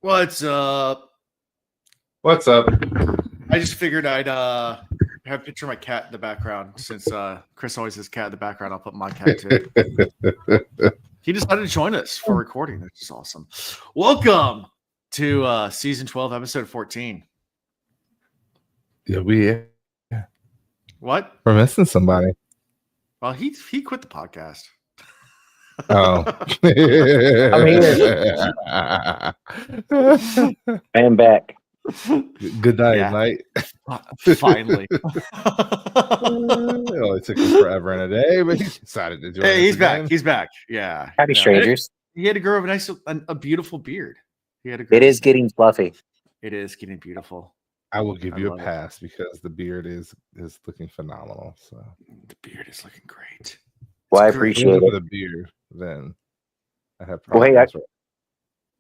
What's up? What's up? I just figured I'd have a picture of my cat in the background since Chris always has cat in the background. I'll put my cat too. He decided to join us for recording. That's just awesome. Welcome to season 12, episode 14. Yeah, What? we're missing somebody. Well, he quit the podcast. Oh, I am back. Good night, Yeah. mate. Finally. It only took him forever and a day, but he decided to join. Hey, us he's again. back. He's back. Yeah. Howdy, strangers. He had to grow a beautiful beard. It is getting fluffy. It is getting beautiful. I will give you a love it. pass because the beard is looking phenomenal. So The beard is looking great. Well, I It's great. appreciate it. the beard, then I have Well, hey, problems.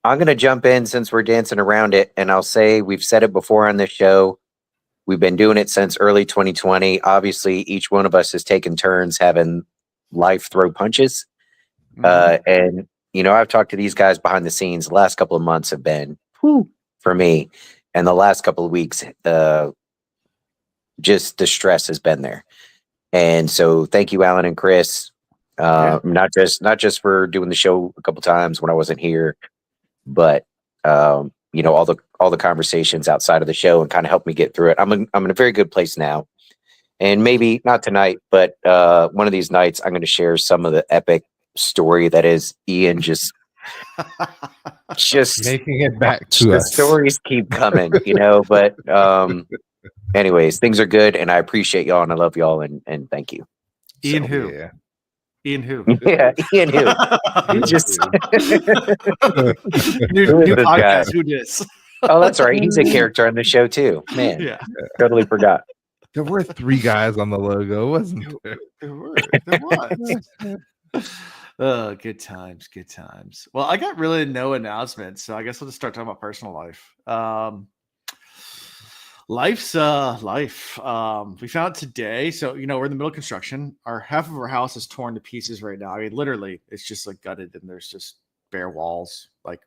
I'm going to jump in since we're dancing around it, and I'll say we've said it before on this show. We've been doing it since early 2020. Obviously, each one of us has taken turns having life throw punches. And, you know, I've talked to these guys behind the scenes. The last couple of months have been, for me. And the last couple of weeks, just the stress has been there. And so thank you, Alan and Chris. Not just for doing the show a couple times when I wasn't here, but you know, all the conversations outside of the show and kind of helped me get through it. I'm in a very good place now. And maybe not tonight, but one of these nights I'm going to share some of the epic story that is Ian just Making it back to the us. stories keep coming, you know, but anyways, things are good and I appreciate y'all and I love y'all and thank you. Ian So, who? Yeah. Ian who? Yeah, Ian who? new Just new Who is this guy? podcast. Who dis? Oh, that's right. He's a character on the show too. Man, Yeah, totally forgot. There were 3 guys on the logo, wasn't there? there was. Oh, good times, good times. Well, I got really no announcements, so I guess we'll just start talking about personal life. Life's life. We found today, so you know we're in the middle of construction. Half of our house is torn to pieces right now. I mean, literally, it's just like gutted, and there's just bare walls, like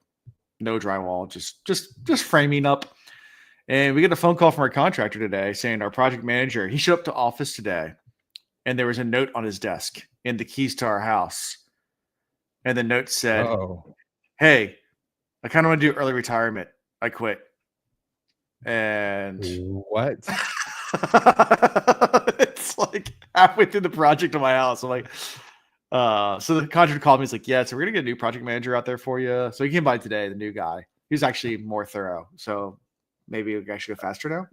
no drywall, just framing up. And we get a phone call from our contractor today saying our project manager, he showed up to office today and there was a note on his desk and the keys to our house. And the note said, Oh, hey, I kind of want to do early retirement. I quit. And what? it's like halfway through the project of my house. I'm like, so the contractor called me. He's like, yeah, so we're going to get a new project manager out there for you. So he came by today, the new guy. He's actually more thorough. So maybe we actually go faster now.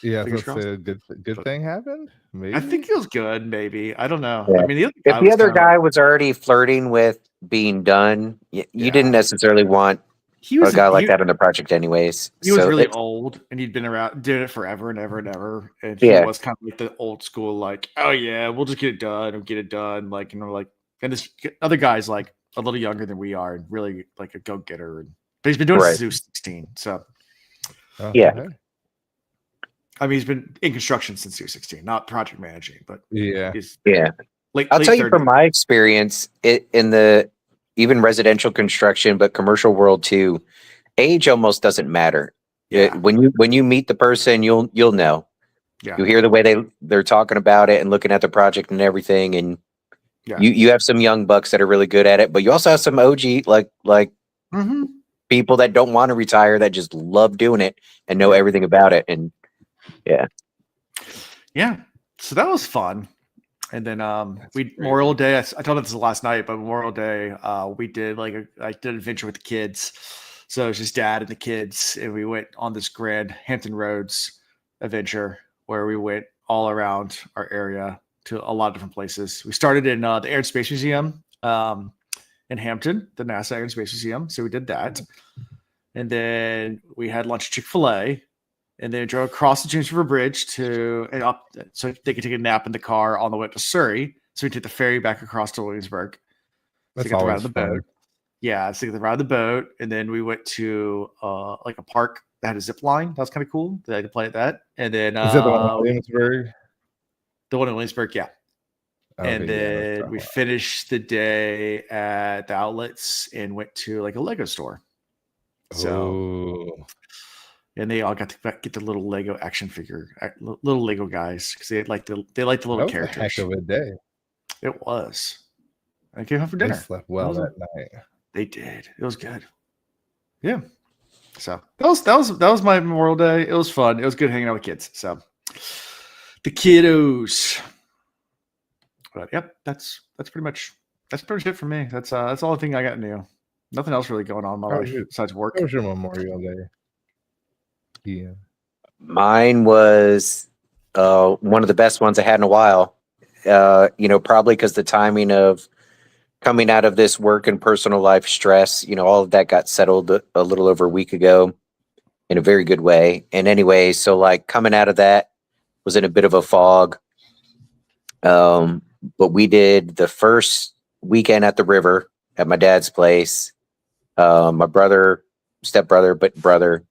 Yeah, Fingers that's a good thing happened. Maybe I think it was good. Maybe I don't know. Yeah. I mean, If the other guy was already flirting with being done, you didn't necessarily want he was a guy like that on the project anyways. He was So really it's- old, and he'd been around, did it forever and ever and ever. And Yeah. he was kind of like the old school, like, oh yeah, we'll just get it done and get it done. Like, you know, like, and this other guy's like a little younger than we are, and really like a go getter. But he's been doing it since he was 16. So Yeah. okay. I mean, he's been in construction since he was 16, not project managing, but Yeah. he's Yeah. I'll tell you from my experience in the even residential construction, but commercial world too, age almost doesn't matter. Yeah. When you meet the person, you'll know. Yeah. You hear the way they're talking about it and looking at the project and everything, and Yeah. you have some young bucks that are really good at it, but you also have some OG like Mm-hmm. people that don't want to retire that just love doing it and know everything about it. And Yeah. So that was fun. And then Memorial Day, I told this last night, but Memorial Day, we did I did an adventure with the kids. So it was just dad and the kids, and we went on this grand Hampton Roads adventure where we went all around our area to a lot of different places. We started in the Air and Space Museum in Hampton, the NASA Air and Space Museum. So we did that. And then we had lunch at Chick-fil-A. And then drove across the James River Bridge so they could take a nap in the car on the way to Surrey. So we took the ferry back across to Williamsburg. That's to get the ride always of the fun. boat. Yeah, so get the ride of the boat, and then we went to like a park that had a zip line. That was kind of cool. That I could play at that. And then Is that the one in Williamsburg? The one in Williamsburg, yeah. Okay, And then we finished the day at the outlets and went to like a Lego store. So, and they all got to get the little Lego action figure, little Lego guys, because they like the little that was characters. a heck of a day. It was. I came home for They dinner. slept well that night. They did. It was good. Yeah. So that was my Memorial Day. It was fun. It was good hanging out with kids. So the kiddos. But yep, that's pretty much it for me. That's all the thing I got new. Nothing else really going on in my life besides work. How was your Memorial Day? Yeah. Mine was one of the best ones I had in a while. Probably because the timing of coming out of this work and personal life stress, all of that got settled a little over a week ago in a very good way. And anyway, so like coming out of that was in a bit of a fog. But we did the first weekend at the river at my dad's place. My brother, stepbrother, but brother,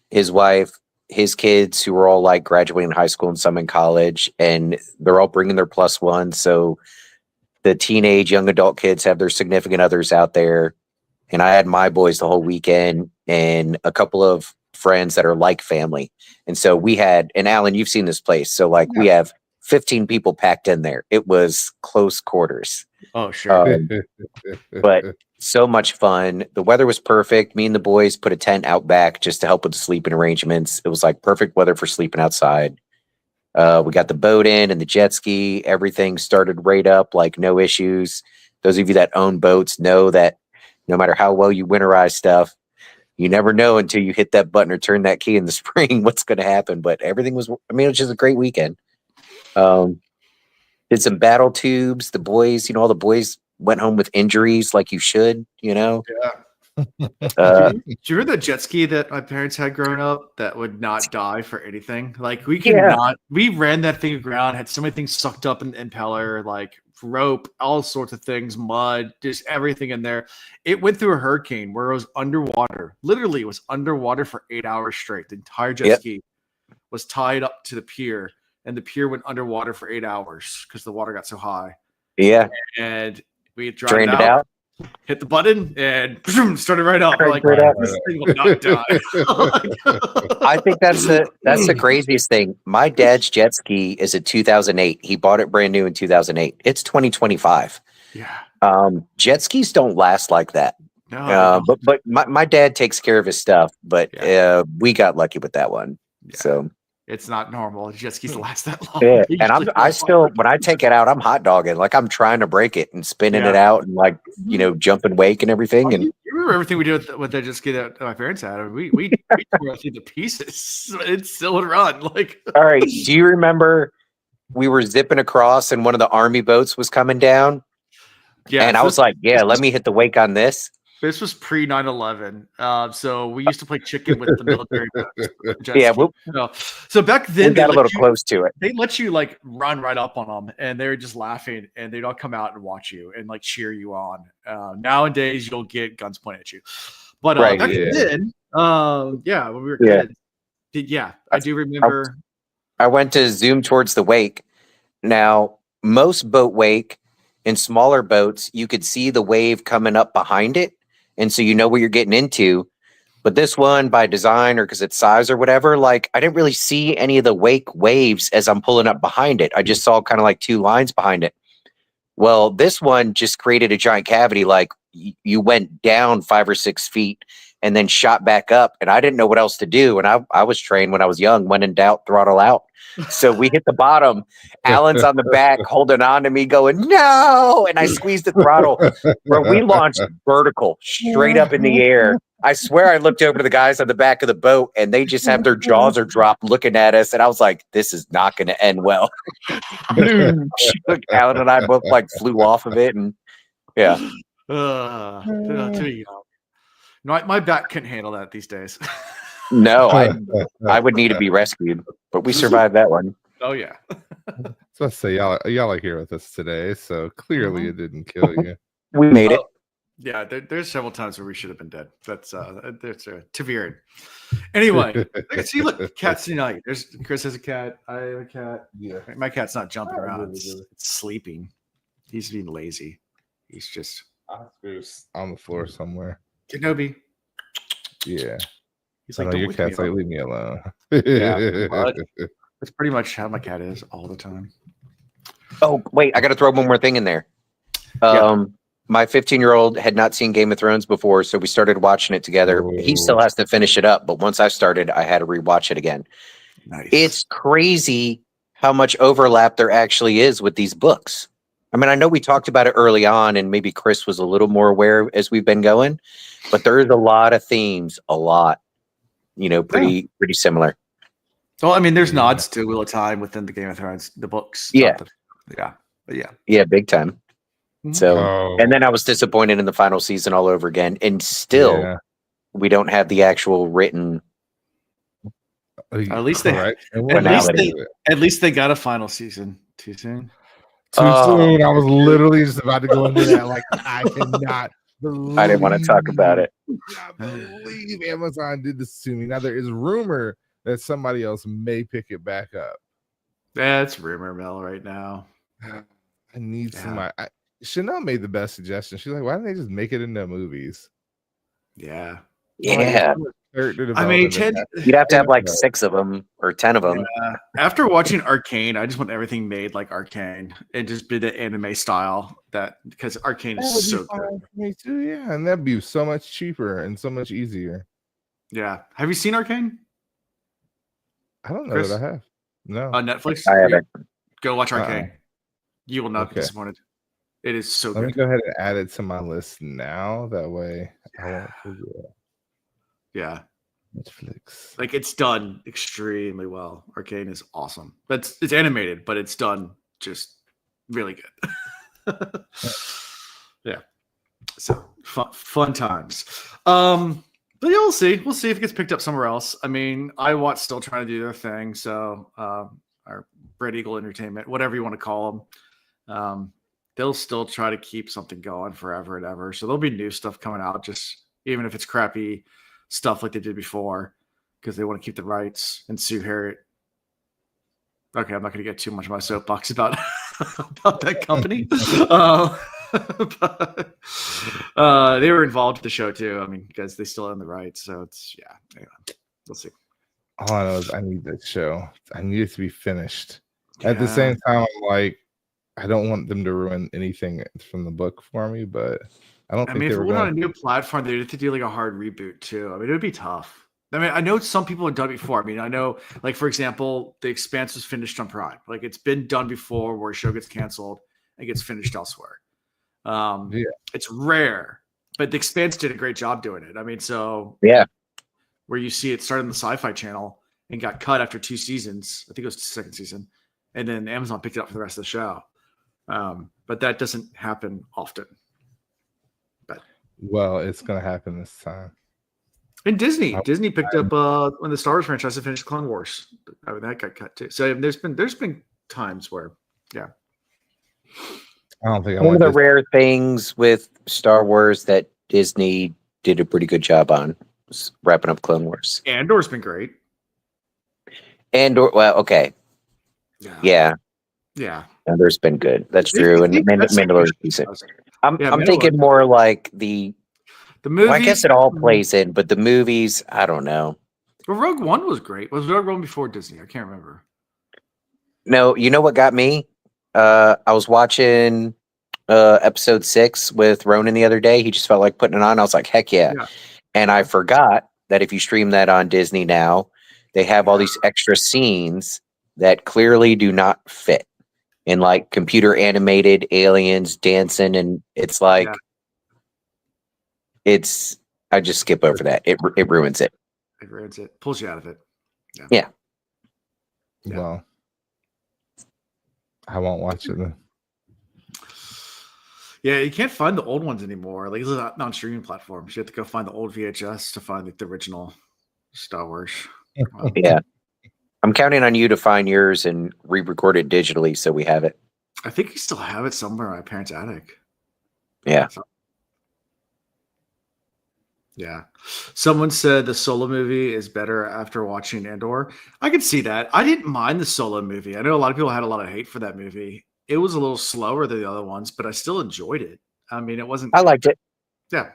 his wife, his kids, who were all like graduating high school and some in college, and they're all bringing their plus one. So the teenage young adult kids have their significant others out there. And I had my boys the whole weekend and a couple of friends that are like family. And so we had, and Alan, you've seen this place. So like we have 15 people packed in there. It was close quarters. Oh, sure. But so much fun. The weather was perfect. Me and the boys put a tent out back just to help with the sleeping arrangements. It was like perfect weather for sleeping outside. We got the boat in and the jet ski. Everything started right up, like no issues. Those of you that own boats know that no matter how well you winterize stuff, you never know until you hit that button or turn that key in the spring what's going to happen. But everything was, it was just a great weekend. Did some battle tubes. The boys, all the boys went home with injuries like you should, Yeah. Do you remember the jet ski that my parents had growing up that would not die for anything? Like we ran that thing aground, had so many things sucked up in the impeller, like rope, all sorts of things, mud, just everything in there. It went through a hurricane where it was underwater. Literally, it was underwater for 8 hours straight. The entire jet ski was tied up to the pier, and the pier went underwater for 8 hours because the water got so high. Yeah. And we drained it out. Hit the button and started right up. Like, this thing will not die. I think that's the craziest thing. My dad's jet ski is a 2008. He bought it brand new in 2008. It's 2025. Yeah. Jet skis don't last like that. No, but my dad takes care of his stuff. But we got lucky with that one. Yeah. So it's not normal. Jet skis last that long. Yeah. And I still, when I take it out, I'm hot dogging. Like I'm trying to break it and spinning it out and like, jump and wake and everything. And you remember everything we did with the jet ski that my parents had. I mean, we tore it through the pieces. It still would run. Like, all right. Do you remember we were zipping across and one of the army boats was coming down? Yeah. And I was like, let me hit the wake on this. This was pre 9/11, so we used to play chicken with the military. So back then we got a little close to it. They let you like run right up on them, and they were just laughing, and they'd all come out and watch you and like cheer you on. Nowadays, you'll get guns pointed at you, but back then, when we were kids, I do remember. I went to zoom towards the wake. Now, most boat wake in smaller boats, you could see the wave coming up behind it. And so you know what you're getting into. But this one, by design or because it's size or whatever, like I didn't really see any of the wake waves as I'm pulling up behind it. I just saw kind of like two lines behind it. Well, this one just created a giant cavity. Like you went down 5 or 6 feet and then shot back up. And I didn't know what else to do. And I was trained when I was young, when in doubt, throttle out. So we hit the bottom. Alan's on the back holding on to me going, no. And I squeezed the throttle. Bro, we launched vertical straight up in the air. I swear I looked over to the guys on the back of the boat and they just have their jaws are dropped looking at us. And I was like, this is not going to end well. Alan and I both like flew off of it. And yeah. Too young. No, my back couldn't handle that these days. No, I would need to be rescued, but we survived that one. Oh yeah. So let's say y'all are here with us today, so clearly it didn't kill you. We made it. Yeah, there's several times where we should have been dead. That's Tavirian. Anyway, see, look, cats tonight. There's Chris has a cat. I have a cat. Yeah, my cat's not jumping around. It's sleeping. He's being lazy. He's just on the floor somewhere. Kenobi. Yeah. He's I like, know don't your wake me cat's like, up. leave me alone. Yeah, but that's pretty much how my cat is all the time. Oh, wait, I got to throw one more thing in there. Yeah. My 15-year-old had not seen Game of Thrones before, so we started watching it together. He still has to finish it up, but once I started, I had to rewatch it again. Nice. It's crazy how much overlap there actually is with these books. I mean, I know we talked about it early on, and maybe Chris was a little more aware as we've been going, but there's a lot of themes, pretty similar. Well, I mean, there's nods to Wheel of Time within the Game of Thrones, the books. Yeah. But yeah. Yeah, big time. So, Oh. and then I was disappointed in the final season all over again, and still we don't have the actual written. At least they at least they got a final season. Too soon. Too soon. I was literally just about to go into that. Like, I cannot believe. I didn't want to talk about it. I believe Amazon did this to me. Now there is rumor that somebody else may pick it back up. That's rumor mill right now. I need somebody. Chanel made the best suggestion. She's like, why don't they just make it into movies? Yeah. Yeah. I mean, you'd have to have like 6 of them or 10 of them. Yeah. After watching Arcane, I just want everything made like Arcane and just be the anime style because Arcane is so good. Me too, yeah. And that'd be so much cheaper and so much easier. Yeah. Have you seen Arcane? I don't know that I have. No. On Netflix? I haven't. Go watch Arcane. You will not be disappointed. It is so good. Let me go ahead and add it to my list now. That way I won't forget. Yeah. Netflix. Like it's done extremely well. Arcane is awesome. It's animated, but it's done just really good. Yeah. So fun times. But yeah, we'll see. We'll see if it gets picked up somewhere else. I mean, iWatch still trying to do their thing. So our Red Eagle Entertainment, whatever you want to call them. They'll still try to keep something going forever and ever. So there'll be new stuff coming out, just even if it's crappy stuff like they did before, because they want to keep the rights and Sue Harriet. Okay, I'm not going to get too much of my soapbox about that company. But they were involved with the show too. I mean, because they still own the rights. So it's anyway, we'll see. All I know is I need that show. I need it to be finished. At the same time, I'm like, I don't want them to ruin anything from the book for me, but I don't think if they it were went on going a new platform, they'd have to do like a hard reboot too. I mean, it would be tough. I mean, I know some people have done it before. I mean, I know, like, for example, The Expanse was finished on Prime. Like, it's been done before where a show gets canceled and gets finished elsewhere. It's rare, but The Expanse did a great job doing it. I mean, so where you see it started on the Sci-Fi Channel and got cut after 2 seasons. I think it was the 2nd season, and then Amazon picked it up for the rest of the show. But that doesn't happen often. But it's going to happen this time. And Disney picked up when the Star Wars franchise finished Clone Wars. I mean, that got cut too. So there's been times where, I don't think one of the rare things with Star Wars that Disney did a pretty good job on was wrapping up Clone Wars. Andor's been great. Andor, well, okay, yeah. Andor's been good. That's true. And Mandalorian's decent. I'm thinking more like the movies. Well, I guess it all plays in, but the movies, I don't know. Well, Rogue One was great. Was Rogue One before Disney? I can't remember. No, you know what got me? I was watching episode 6 with Ronan the other day. He just felt like putting it on. I was like, heck yeah. And I forgot that if you stream that on Disney now, they have all these extra scenes that clearly do not fit in, like computer animated aliens dancing, and it's like I just skip over that. It ruins it. It ruins it. Pulls you out of it. Yeah. Well, I won't watch it then. Yeah, you can't find the old ones anymore. Like, it's not on streaming platforms. You have to go find the old VHS to find the original Star Wars. Yeah. I'm counting on you to find yours and re-record it digitally so we have it. I think we still have it somewhere in my parents' attic. Yeah. Yeah. Someone said the Solo movie is better after watching Andor. I could see that. I didn't mind the Solo movie. I know a lot of people had a lot of hate for that movie. It was a little slower than the other ones, but I still enjoyed it. I mean, it wasn't. I liked it. Yeah.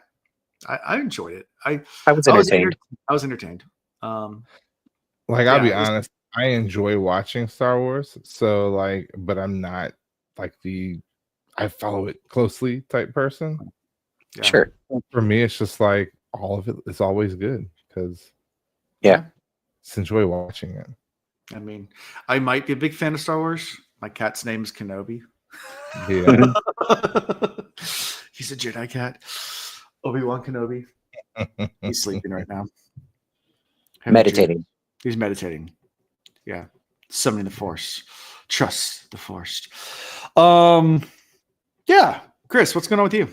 I enjoyed it. I was entertained. I was entertained. Like, I'll be honest, I enjoy watching Star Wars. So, like, but I'm not like I follow it closely type person. Yeah. Sure. For me, it's just like all of it is always good because just enjoy watching it. I mean, I might be a big fan of Star Wars. My cat's name is Kenobi. Yeah. He's a Jedi cat. Obi-Wan Kenobi. He's sleeping right now. Meditating. He's meditating. Yeah. Summoning the Force. Trust the Force. Yeah. Chris, what's going on with you?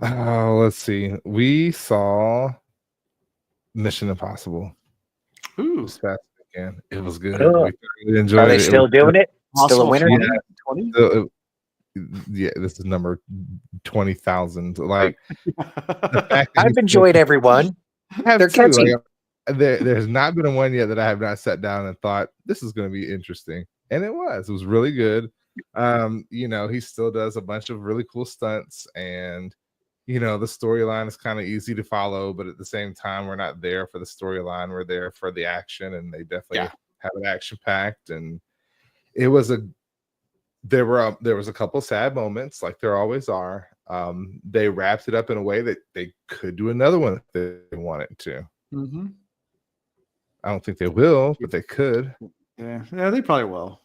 Let's see. We saw Mission Impossible. Ooh. This past weekend. It was good. We really enjoyed it. Are they still doing it? Still a winner? Yeah, this is number 20,000. Like, I've enjoyed everyone. They're catchy. Like, there's not been a one yet that I have not sat down and thought this is going to be interesting, and it was. It was really good. You know, he still does a bunch of really cool stunts, and you know, the storyline is kind of easy to follow, but at the same time, we're not there for the storyline. We're there for the action, and they definitely have it action packed. And it was there was a couple sad moments, like there always are. They wrapped it up in a way that they could do another one if they wanted to. Mm-hmm. I don't think they will, but they could. Yeah, they probably will.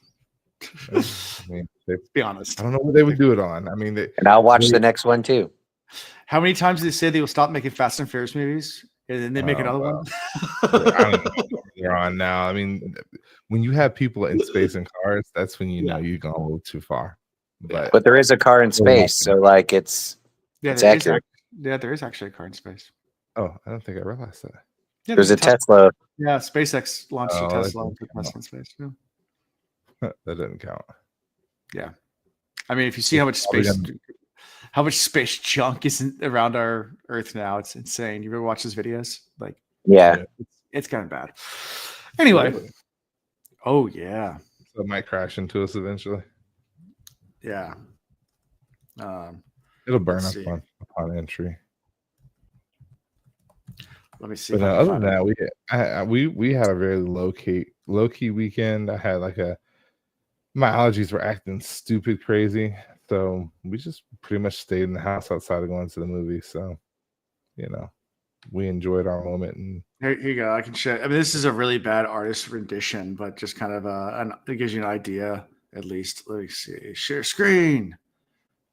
I mean, be honest. I don't know what they would do it on. I mean, and I'll watch the next one too. How many times did they say they will stop making Fast and Furious movies and then they make another one? I don't know what they're on now. I mean, when you have people in space and cars, that's when you know you've gone a little too far. But there is a car in space, so like it's accurate. There is actually a car in space. Oh, I don't think I realized that. Yeah, there's a Tesla. Yeah, SpaceX launched a Tesla and put Tesla in space. Yeah. That doesn't count. Yeah, I mean, if you see how much space junk is around our Earth now, it's insane. You ever watch those videos? Like, it's kind of bad. Anyway, so it might crash into us eventually. Yeah, it'll burn up upon entry. Let me see. But other than that, we had a very low key weekend. I had my allergies were acting stupid crazy, so we just pretty much stayed in the house outside of going to the movie. So, you know, we enjoyed our moment. And here you go. I can share. I mean, this is a really bad artist rendition, but just kind of it gives you an idea at least. Let me see. Share screen.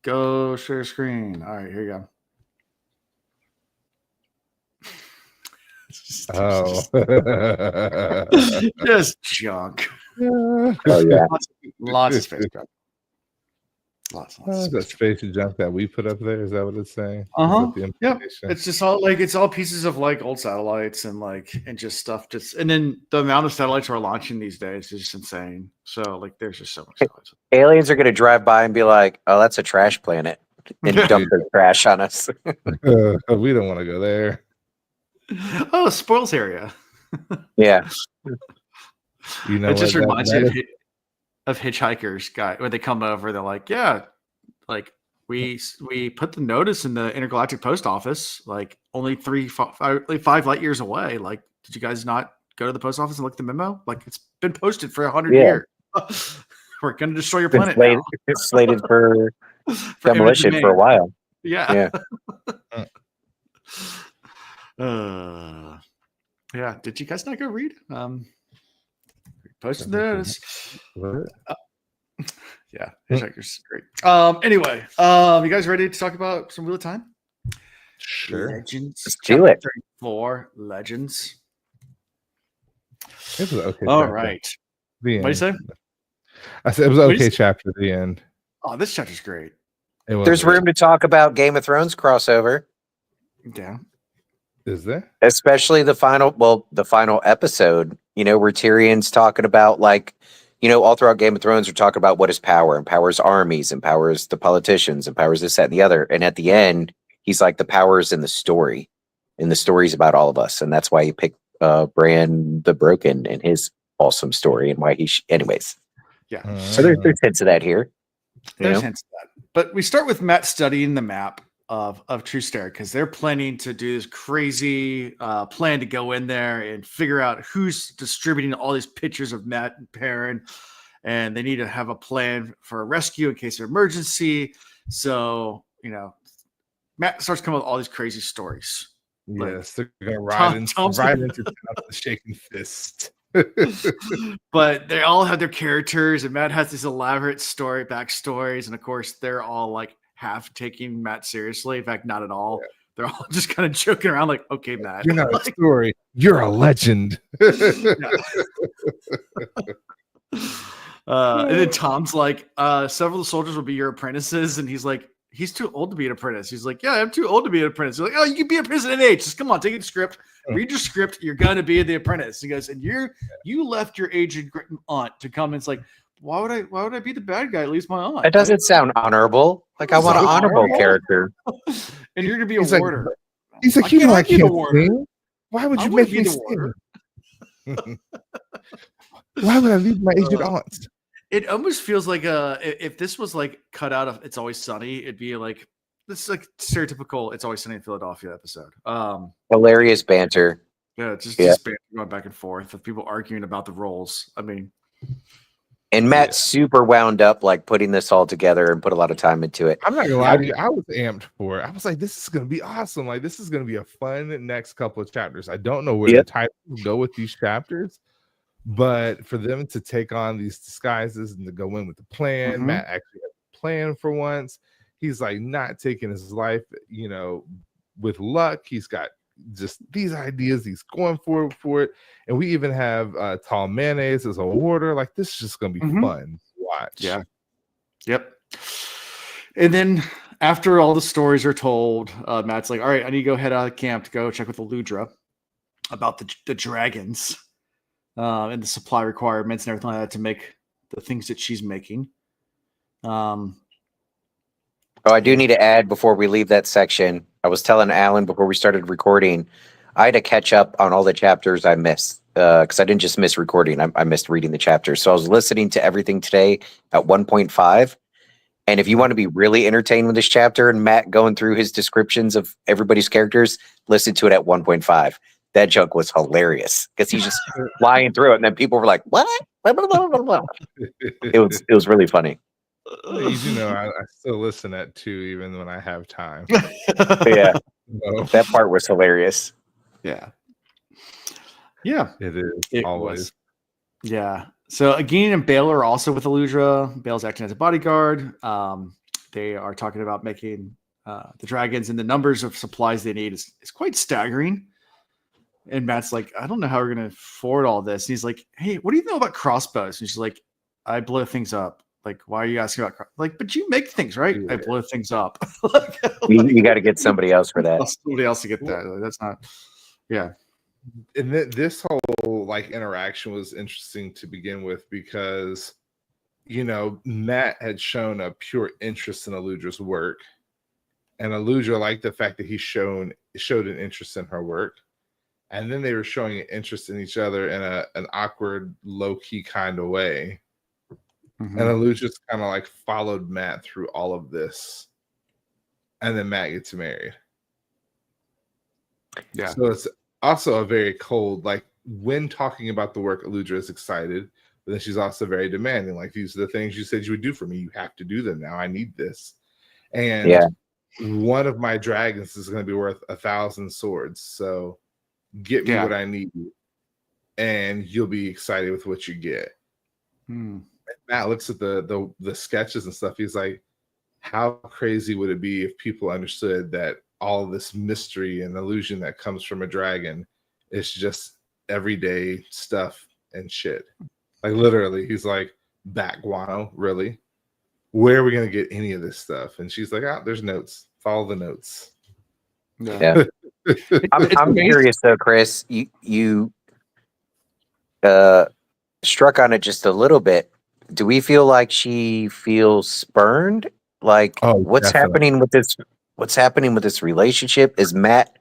Go share screen. All right, here you go. Just junk. Oh yeah, lots of space junk. Lots of space junk that we put up there. Is that what it's saying? Yeah. It's just all pieces of like old satellites and just stuff. And then the amount of satellites we're launching these days is just insane. So like, there's just so much satellites. Aliens are going to drive by and be like, "Oh, that's a trash planet," and dump their trash on us. We don't want to go there. Oh, spoils area. Yeah. You know, it just reminds me of Hitchhikers guy when they come over. They're like, "Yeah, like we put the notice in the intergalactic post office, like only 5 light years away. Like, did you guys not go to the post office and look at the memo? Like, it's been posted for 100 years. We're gonna destroy your planet now. It's slated for demolition for a while. Yeah. Yeah. Did you guys not go read? Posted notice. Yeah, Hitchhiker's great. Anyway, you guys ready to talk about some Wheel of Time? Sure. Legends. Let's do it. 34 Legends. It was okay. All right. What do you say? I said it was okay. Chapter at the end. Oh, this chapter's great. There's room to talk about Game of Thrones crossover. Yeah. Is there? Especially the final episode, you know, where Tyrion's talking about, like, you know, all throughout Game of Thrones, we're talking about what is power, and power is armies, and power is the politicians, and power is this, that, and the other. And at the end, he's like, the power is in the story. And the story's about all of us. And that's why he picked Bran the Broken and his awesome story, and why anyways. Yeah. So there's hints of that here. There's hints of that. But we start with Matt studying the map of True Stare, because they're planning to do this crazy plan to go in there and figure out who's distributing all these pictures of Matt and Perrin, and they need to have a plan for a rescue in case of emergency. So, Matt starts coming up with all these crazy stories. Yes, they're gonna ride into town with a shaking fist. But they all have their characters, and Matt has these elaborate backstories, and of course they're all like half taking Matt seriously. In fact, not at all. Yeah. They're all just kind of joking around, like, "Okay, Matt, you're not a story. You're a legend." And then Tom's like, "Several of the soldiers will be your apprentices," and he's like, "He's too old to be an apprentice." He's like, "Yeah, I'm too old to be an apprentice." He's like, "Oh, you can be an apprentice at any age. Just come on, take the script, read your script. You're gonna be the apprentice." He goes, "And you left your aged aunt to come." And it's like, why would I be the bad guy? At least my aunt. That doesn't sound honorable. Like, I want an honorable character. And you're gonna be a warder. He's like, "You know, I can't sing. Why would you make me sing? Why would I leave my aged aunt?" It almost feels like if this was like cut out of It's Always Sunny, it'd be like this is like stereotypical It's Always Sunny in Philadelphia episode. Hilarious banter. Yeah, just banter going back and forth of people arguing about the roles. I mean, and Matt's super wound up, like putting this all together and put a lot of time into it. I'm not gonna lie to you, I was amped for it. I was like, this is gonna be awesome. Like, this is gonna be a fun next couple of chapters. I don't know where the titles go with these chapters. But for them to take on these disguises and to go in with the plan, Matt actually has a plan for once. He's like not taking his life, with luck. He's got just these ideas. He's going for it. And we even have Tall Mayonnaise as a warder. Like, this is just going to be fun to watch. Yeah. Yep. And then after all the stories are told, Matt's like, "All right, I need to go head out of camp to go check with Eludra about the dragons. And the supply requirements and everything like that to make the things that she's making." I do need to add before we leave that section. I was telling Alan before we started recording, I had to catch up on all the chapters I missed because I didn't just miss recording. I missed reading the chapters. So I was listening to everything today at 1.5. And if you want to be really entertained with this chapter and Matt going through his descriptions of everybody's characters, listen to it at 1.5. That joke was hilarious because he's just flying through it, and then people were like, "What?" It was really funny. I still listen at 2 even when I have time. Yeah, that part was hilarious. Yeah, it is. It always. Was. Yeah. So Agin and Bale are also with Eludra. Bale's acting as a bodyguard. They are talking about making the dragons, and the numbers of supplies they need is quite staggering. And Matt's like, "I don't know how we're going to afford all this." And he's like, "Hey, what do you know about crossbows?" And she's like, "I blow things up." Like, "Why are you asking about but you make things, right?" "I blow things up." You got to get somebody else for that. Somebody else to get that. That's not, yeah. And this whole interaction was interesting to begin with because, Matt had shown a pure interest in Eludra's work. And Eludra liked the fact that he showed an interest in her work. And then they were showing an interest in each other in an awkward, low-key kind of way. And Eludra just kind of followed Matt through all of this. And then Matt gets married. Yeah. So it's also a very cold, when talking about the work, Eludra is excited, but then she's also very demanding. These are the things you said you would do for me. You have to do them now. I need this. And one of my dragons is going to be worth 1,000 swords. So get me what I need, and you'll be excited with what you get. Matt looks at the sketches and stuff. He's like, how crazy would it be if people understood that all this mystery and illusion that comes from a dragon is just everyday stuff and shit. Literally, he's like, "Bat guano, really? Where are we going to get any of this stuff?" And she's like, there's notes. Follow the notes. Yeah. I'm curious though, Chris. You struck on it just a little bit. Do we feel like she feels spurned? What's happening with this? What's happening with this relationship? Is Matt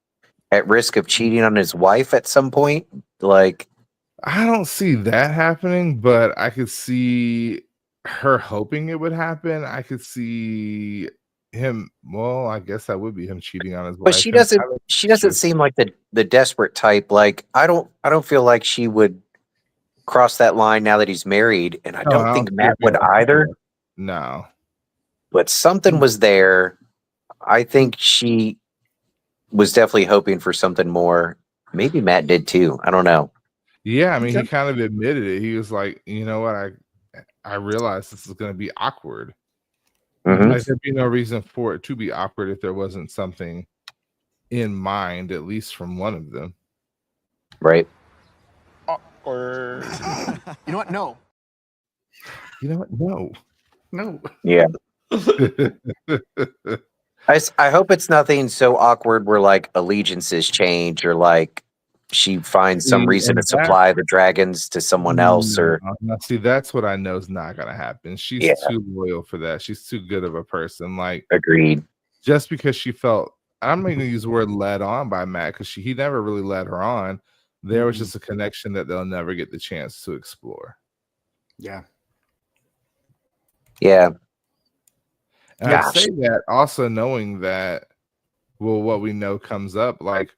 at risk of cheating on his wife at some point? I don't see that happening, but I could see her hoping it would happen. I could see him. Well, I guess that would be him cheating on his But wife. she Him doesn't. having She doesn't just- seem like the desperate type. Like I don't feel like she would cross that line now that he's married, and I No, don't I think don't Matt think would so. either. No. But something was there. I think she was definitely hoping for something more. Maybe Matt did too. I don't know. Yeah, I mean, he kind of admitted it. He was like, you know what, I realized this is going to be awkward. Mhm. Like there'd be no reason for it to be awkward if there wasn't something in mind, at least from one of them. Right. Or you know what? No. You know what? No. No. Yeah. I hope it's nothing so awkward where like allegiances change or like she finds some See, reason to and that- supply the dragons to someone else or Now, see, that's what I know is not going to happen. She's Yeah. too loyal for that. She's too good of a person. Like, agreed. just because she felt, I'm not going to use the word led on by Matt because he never really led her on. There was just a connection that they'll never get the chance to explore. Yeah. Yeah. And I Gosh. say that also knowing that, well, what we know comes up, like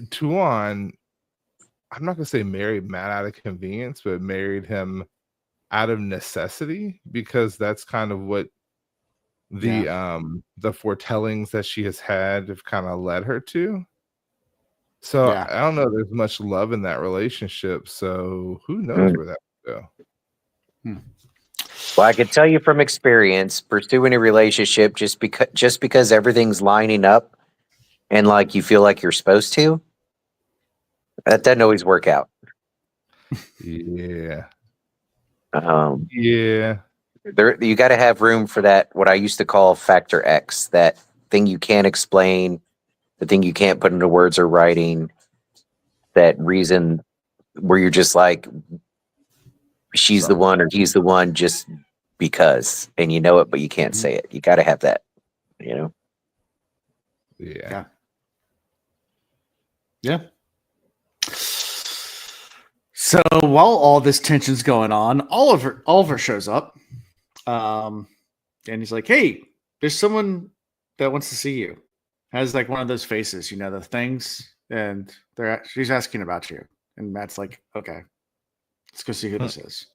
Tuon, I'm not going to say married Matt out of convenience, but married him out of necessity because that's kind of what the foretellings that she has had have kind of led her to. So Yeah. I don't know. There's much love in that relationship. So who knows where that would go? Well, I can tell you from experience, pursuing a relationship just because everything's lining up and like you feel like you're supposed to, that doesn't always work out. Yeah. Yeah. There, you got to have room for that. What I used to call factor X, that thing you can't explain, the thing you can't put into words or writing, that reason where you're just like, she's the one or he's the one just because, and you know it, but you can't say it. You got to have that, you know? Yeah. Yeah. So while all this tension's going on, Oliver shows up. And he's like, "Hey, there's someone that wants to see you." Has like one of those faces, you know, the things, and she's asking about you. And Matt's like, "Okay, let's go see who this is."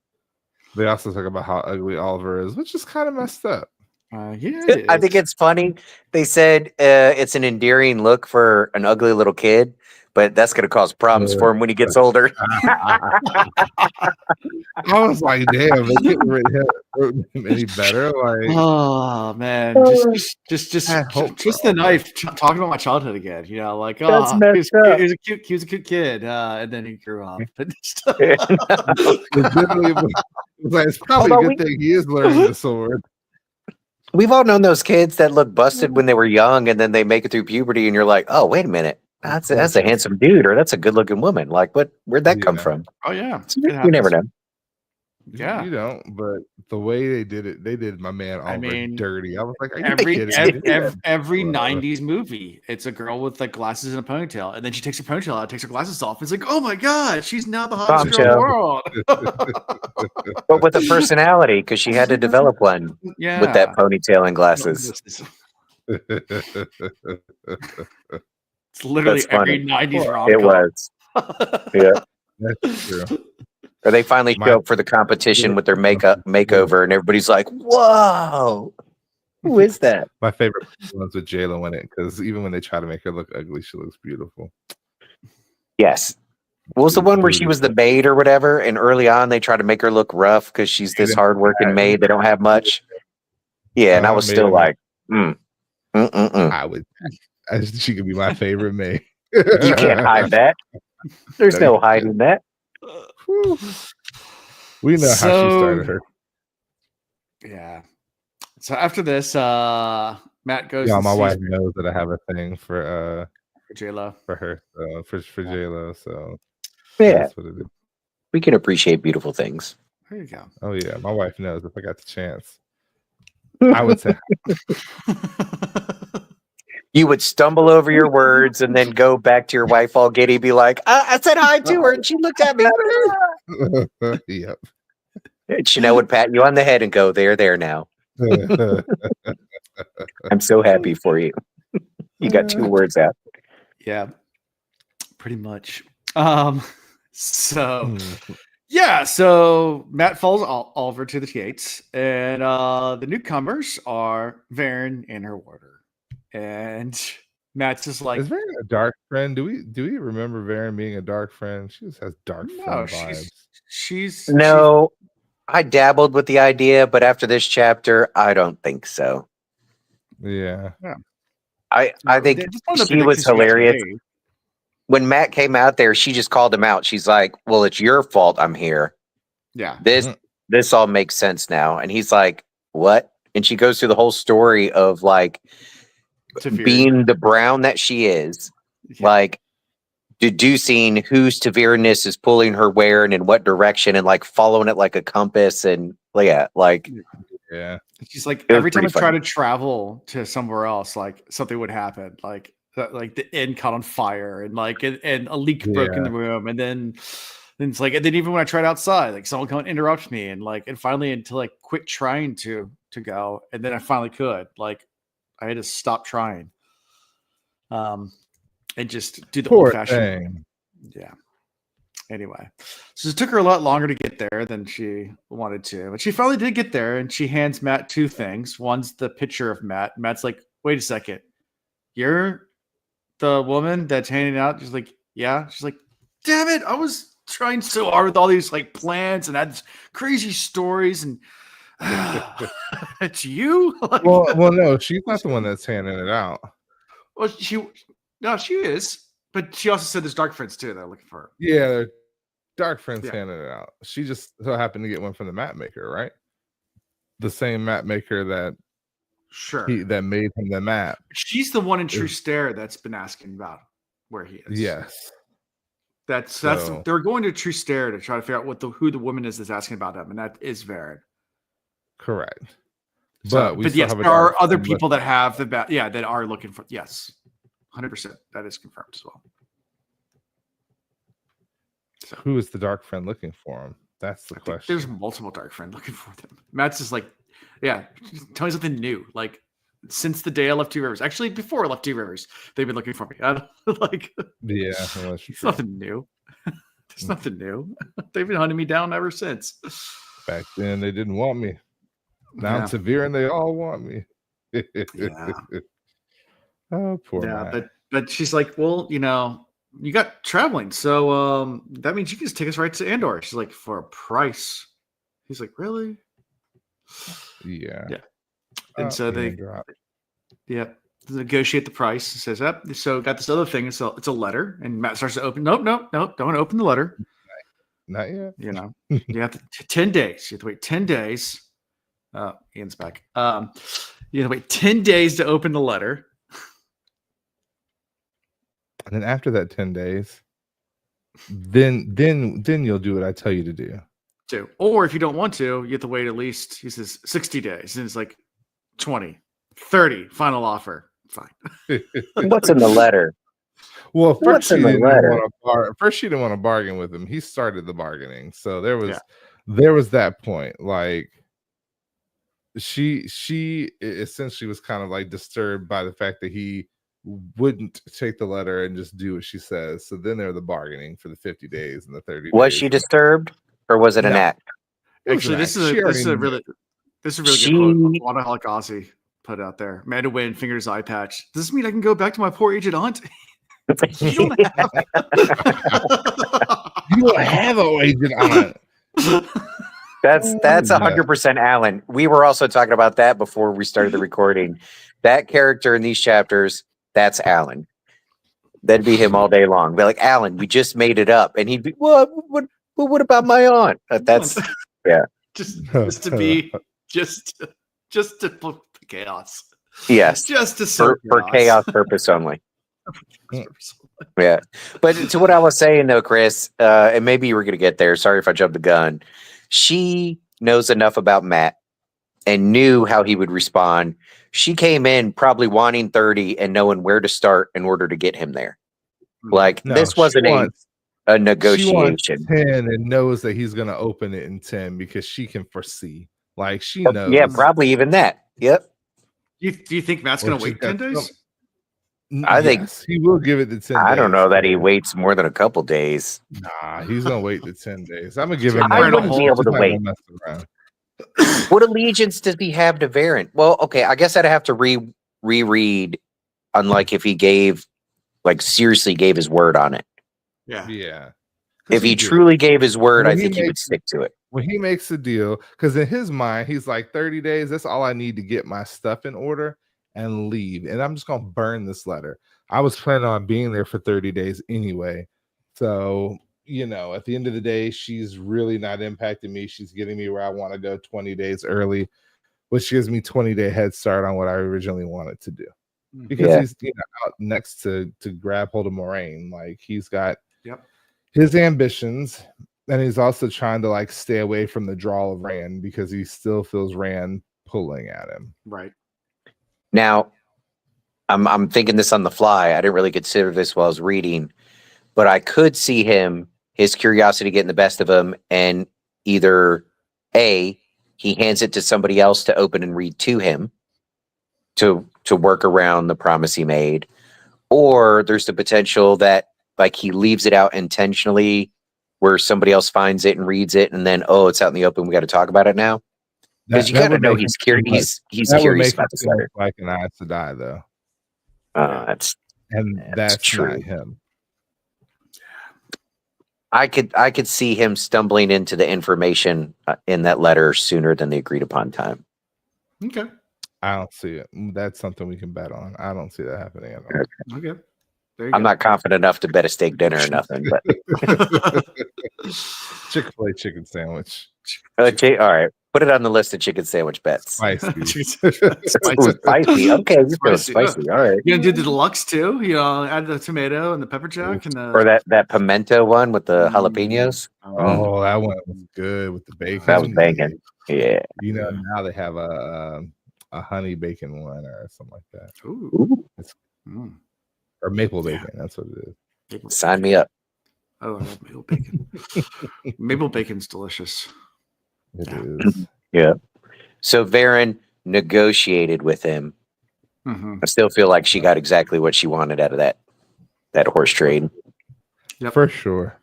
They also talk about how ugly Oliver is, which is kind of messed up. Yeah, I think it's funny. They said it's an endearing look for an ugly little kid, but that's going to cause problems for him when he gets older. I was like, damn, they couldn't written him any better. Like, oh man, just the knife talking about my childhood again. You know, like, That's oh, messed he was a cute kid, and then he grew up. it's probably a good thing he is learning the sword. We've all known those kids that look busted when they were young, and then they make it through puberty, and you're like, "Oh, wait a minute, that's a handsome dude, or that's a good looking woman." Like, where'd that come from? Oh yeah, you never know. Yeah, you don't. But the way they did it, they did my man Oliver dirty. I was like, every 90s movie, it's a girl with like glasses and a ponytail, and then she takes her ponytail out, takes her glasses off, and it's like, oh my god, she's now the hottest girl in the world. But with a personality, because she had to develop one with that ponytail and glasses. It's literally every 90s rom-com. It was. Yeah. That's true. Or they finally show up for the competition with their makeover, and everybody's like, "Whoa, who is that?" My favorite ones with J-Lo in it, because even when they try to make her look ugly, she looks beautiful. Yes. What was the one where she was the maid or whatever, and early on they try to make her look rough because she's this hardworking maid. They don't have much. Yeah, and I was still like, I would. She could be my favorite maid. You can't hide that. There's no hiding that. We know how she started her. Yeah. So after this, Matt goes. Yeah, my wife knows that I have a thing for J-Lo. For her, for J-Lo. So yeah, that's what it is. We can appreciate beautiful things. There you go. Oh yeah, my wife knows if I got the chance. I would say. You would stumble over your words and then go back to your wife all giddy, be like, I said hi to her and she looked at me. Yep. And Chanel would pat you on the head and go, there now. I'm so happy for you. You got 2 words out. Yeah, pretty much. So Hmm. yeah, so Matt follows Oliver to the gates, and the newcomers are Varen and her warder, and Matt's just like, Is Varen a dark friend? Do we remember Varen being a dark friend? She just has dark no, friend vibes. she's No, I dabbled with the idea, but after this chapter, I don't think so. Yeah. I think just wanted to she be like was this guy hilarious. today. When Matt came out there, she just called him out. She's like, "Well, it's your fault I'm here. Yeah, This all makes sense now." And he's like, "What?" And she goes through the whole story of like Teferi. being the brown that she is, Yeah. like deducing whose Taverness is pulling her where and in what direction, and like following it like a compass. And yeah, like Yeah. She's like, It was every time I pretty try funny. to travel to somewhere else, like something would happen, like the inn caught on fire, and like and a leak broke in the room, and then it's like, and then even when I tried outside, like someone come and interrupt me, and like, and finally until I quit trying to go, and then I finally could, like, I had to stop trying, and just do the Poor old fashioned, thing. yeah. Anyway, so it took her a lot longer to get there than she wanted to, but she finally did get there, and she hands Matt 2 things. One's the picture of Matt. Matt's like, "Wait a second, you're the woman that's handing out?" She's like, "Yeah." She's like, "Damn it! I was trying so hard with all these like plans and had crazy stories, and it's you." Like, Well, no, she's not the one that's handing it out. well, she is, but she also said there's dark friends too that are looking for her. Yeah, they're dark friends Yeah. handing it out. She just so happened to get one from the map maker, right? The same map maker that Sure. that made him the map. She's the one in True Stare that's been asking about where he is. Yes. That's So- they're going to True Stare to try to figure out who the woman is that's asking about him, and that is Varen. Correct. So, we but still yes, have a there are dark other friend people that have that are looking for, yes, 100%. That is confirmed as well. So who is the dark friend looking for him? That's the question. There's multiple dark friend looking for them. Matt's just like, yeah, tell me something new. Like, since the day I left Two Rivers, actually before I left Two Rivers, they've been looking for me. I don't, like, Yeah, well, that's it's true. nothing new. There's nothing new. They've been hunting me down ever since. Back then they didn't want me. Now I'm severe and they all want me. Yeah. Oh, poor Yeah, Matt. but she's like, well, you got traveling, so that means you can just take us right to Andor. She's like, for a price. He's like, really? Yeah. Yeah. And so they, negotiate the price. Says, up. So got this other thing. It's a letter, and Matt starts to open. Nope, don't open the letter. Not yet. You have to 10 days. You have to wait 10 days. Ian's back. You have to wait 10 days to open the letter. And then after that 10 days, then you'll do what I tell you to do. Or if you don't want to, you have to wait at least, he says, 60 days. And it's like 20, 30, final offer. Fine. What's in the letter? Well, first she didn't letter? want to bargain with him. He started the bargaining. So there was that point. Like she essentially was kind of like disturbed by the fact that he wouldn't take the letter and just do what she says. So then they're the bargaining for the 50 days and the 30 Was days. she disturbed, or was it an act? Actually, this is a really good quote. Wanaholic Aussie put out there. Amanda Wynn fingered his eye patch. Does this mean I can go back to my poor aged aunt? You don't have an aged aunt. That's 100% Alan. We were also talking about that before we started the recording. That character in these chapters, that's Alan. That'd be him all day long. Be like, Alan, we just made it up, and he'd be, what about my aunt? That's just to be just to put chaos. Yes, just to for chaos purpose only. Yeah, but to what I was saying though, Chris, and maybe you were going to get there. Sorry if I jumped the gun. She knows enough about Matt and knew how he would respond. She came in probably wanting 30 and knowing where to start in order to get him there. Like this wasn't a negotiation. She wants 10 and knows that he's going to open it in 10 because she can foresee. Like she knows. Yeah, probably even that. Yep. Do you think Matt's Or going to she's wait got 10 days? I think- yes, he will give it the 10 days. I don't know that he but- waits more than a couple days. Nah, he's gonna wait the 10 days. I'm gonna give him. I that. wouldn't be able He's to not wait. gonna mess around. What allegiance does he have to Varen? Well, okay, I guess I'd have to reread. Unlike if he seriously gave his word on it. Yeah. Yeah. If he truly gave his word, I think he would stick to it. When he makes a deal, because in his mind, he's like 30 days. That's all I need to get my stuff in order and leave. And I'm just gonna burn this letter. I was planning on being there for 30 days anyway. So, at the end of the day, she's really not impacting me. She's getting me where I want to go 20 days early, which gives me 20-day head start on what I originally wanted to do. Because he's out next to grab hold of Moraine. Like he's got his ambitions, and he's also trying to stay away from the draw of Rand because he still feels Rand pulling at him. Right. Now, I'm thinking this on the fly. I didn't really consider this while I was reading, but I could see his curiosity getting the best of him, and either A, he hands it to somebody else to open and read to him to work around the promise he made, or there's the potential that he leaves it out intentionally where somebody else finds it and reads it, and then it's out in the open. We got to talk about it now because you got to know he's curious. He's curious about this letter. Like an eye to die, though. That's true. Not him. I could see him stumbling into the information in that letter sooner than the agreed upon time. Okay. I don't see it. That's something we can bet on. I don't see that happening at all. Okay. I'm not confident enough to bet a steak dinner or nothing, but Chick-fil-A chicken sandwich. all right, put it on the list of chicken sandwich bets. Spicy. Spicy. Okay, you're feeling spicy. All right. You're gonna do the deluxe too. Add the tomato and the pepper jack and the or that pimento one with the jalapenos. Oh, that one was good with the bacon. That was banging. Yeah. Now they have a honey bacon one or something like that. Ooh. Or maple bacon. That's what it is. Sign me up. Oh, I love maple bacon. Maple bacon's delicious. It is. Yeah. So Varen negotiated with him. Mm-hmm. I still feel like she got exactly what she wanted out of that horse trade. Yep. For sure.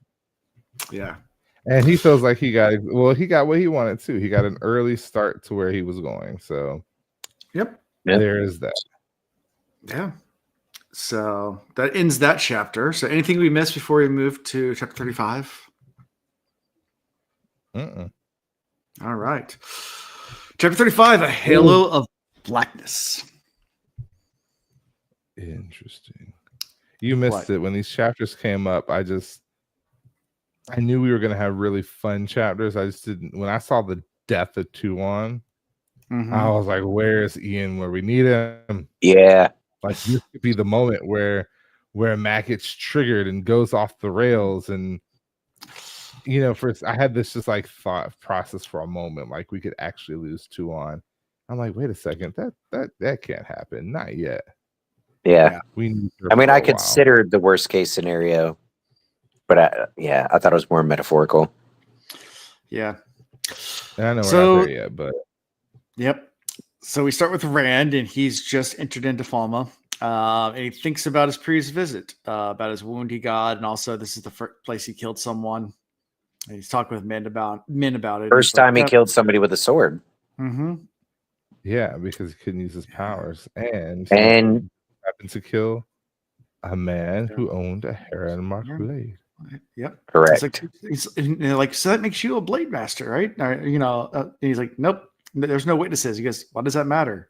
Yeah. And he feels like he got what he wanted too. He got an early start to where he was going. So there is that. Yeah. So that ends that chapter. So anything we missed before we move to chapter 35? Mm-mm. All right. Chapter 35, a Halo of Blackness. Interesting. You missed it when these chapters came up. I knew we were going to have really fun chapters. I just didn't. When I saw the death of Tuon, I was like, "Where's Ian? Where we need him?" Yeah. Like this could be the moment where Matt gets triggered and goes off the rails. And first I had this just thought process for a moment, like we could actually lose Tuon. I'm like, wait a second, that can't happen, not yet. Yeah. We need I considered the worst case scenario, but I thought it was more metaphorical. Yeah. And I know we're not there yet, but yep. So we start with Rand, and he's just entered into Falma. And he thinks about his previous visit, about his wound he got, and also this is the first place he killed someone. And he's talking with men about it. First time he killed somebody with a sword. Mm-hmm. Yeah, because he couldn't use his powers, and happened to kill a man who owned a heron marked blade. Yep, correct. He's like, so that makes you a blade master, right? Or, he's like, nope. There's no witnesses. He goes, why does that matter?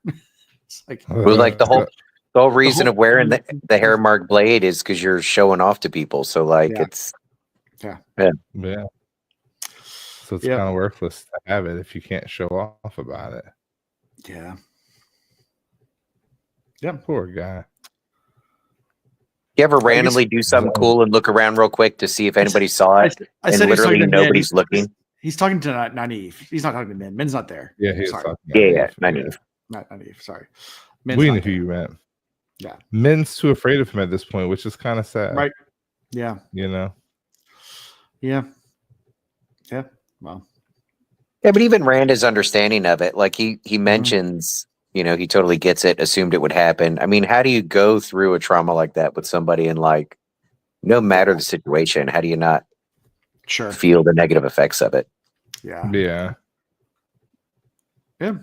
It's like, the whole reason of wearing the hair mark blade is because you're showing off to people. So it's So it's kind of worthless to have it if you can't show off about it. Yeah. Poor guy. You ever randomly do something cool and look around real quick to see if anybody saw it? I said literally nobody's looking. He's talking to Nynaeve. He's not talking to Min. Min's not there. Yeah, he's talking. Nynaeve. Not Nynaeve. Sorry. We know who you meant. Yeah. Min's too afraid of him at this point, which is kind of sad. Right. Yeah. Yeah. Yeah. Well. Yeah, but even Rand is understanding of it. Like he mentions, he totally gets it, assumed it would happen. I mean, how do you go through a trauma like that with somebody and like, no matter the situation, how do you not Sure. feel the negative effects of it? Yeah. Yeah. Yeah.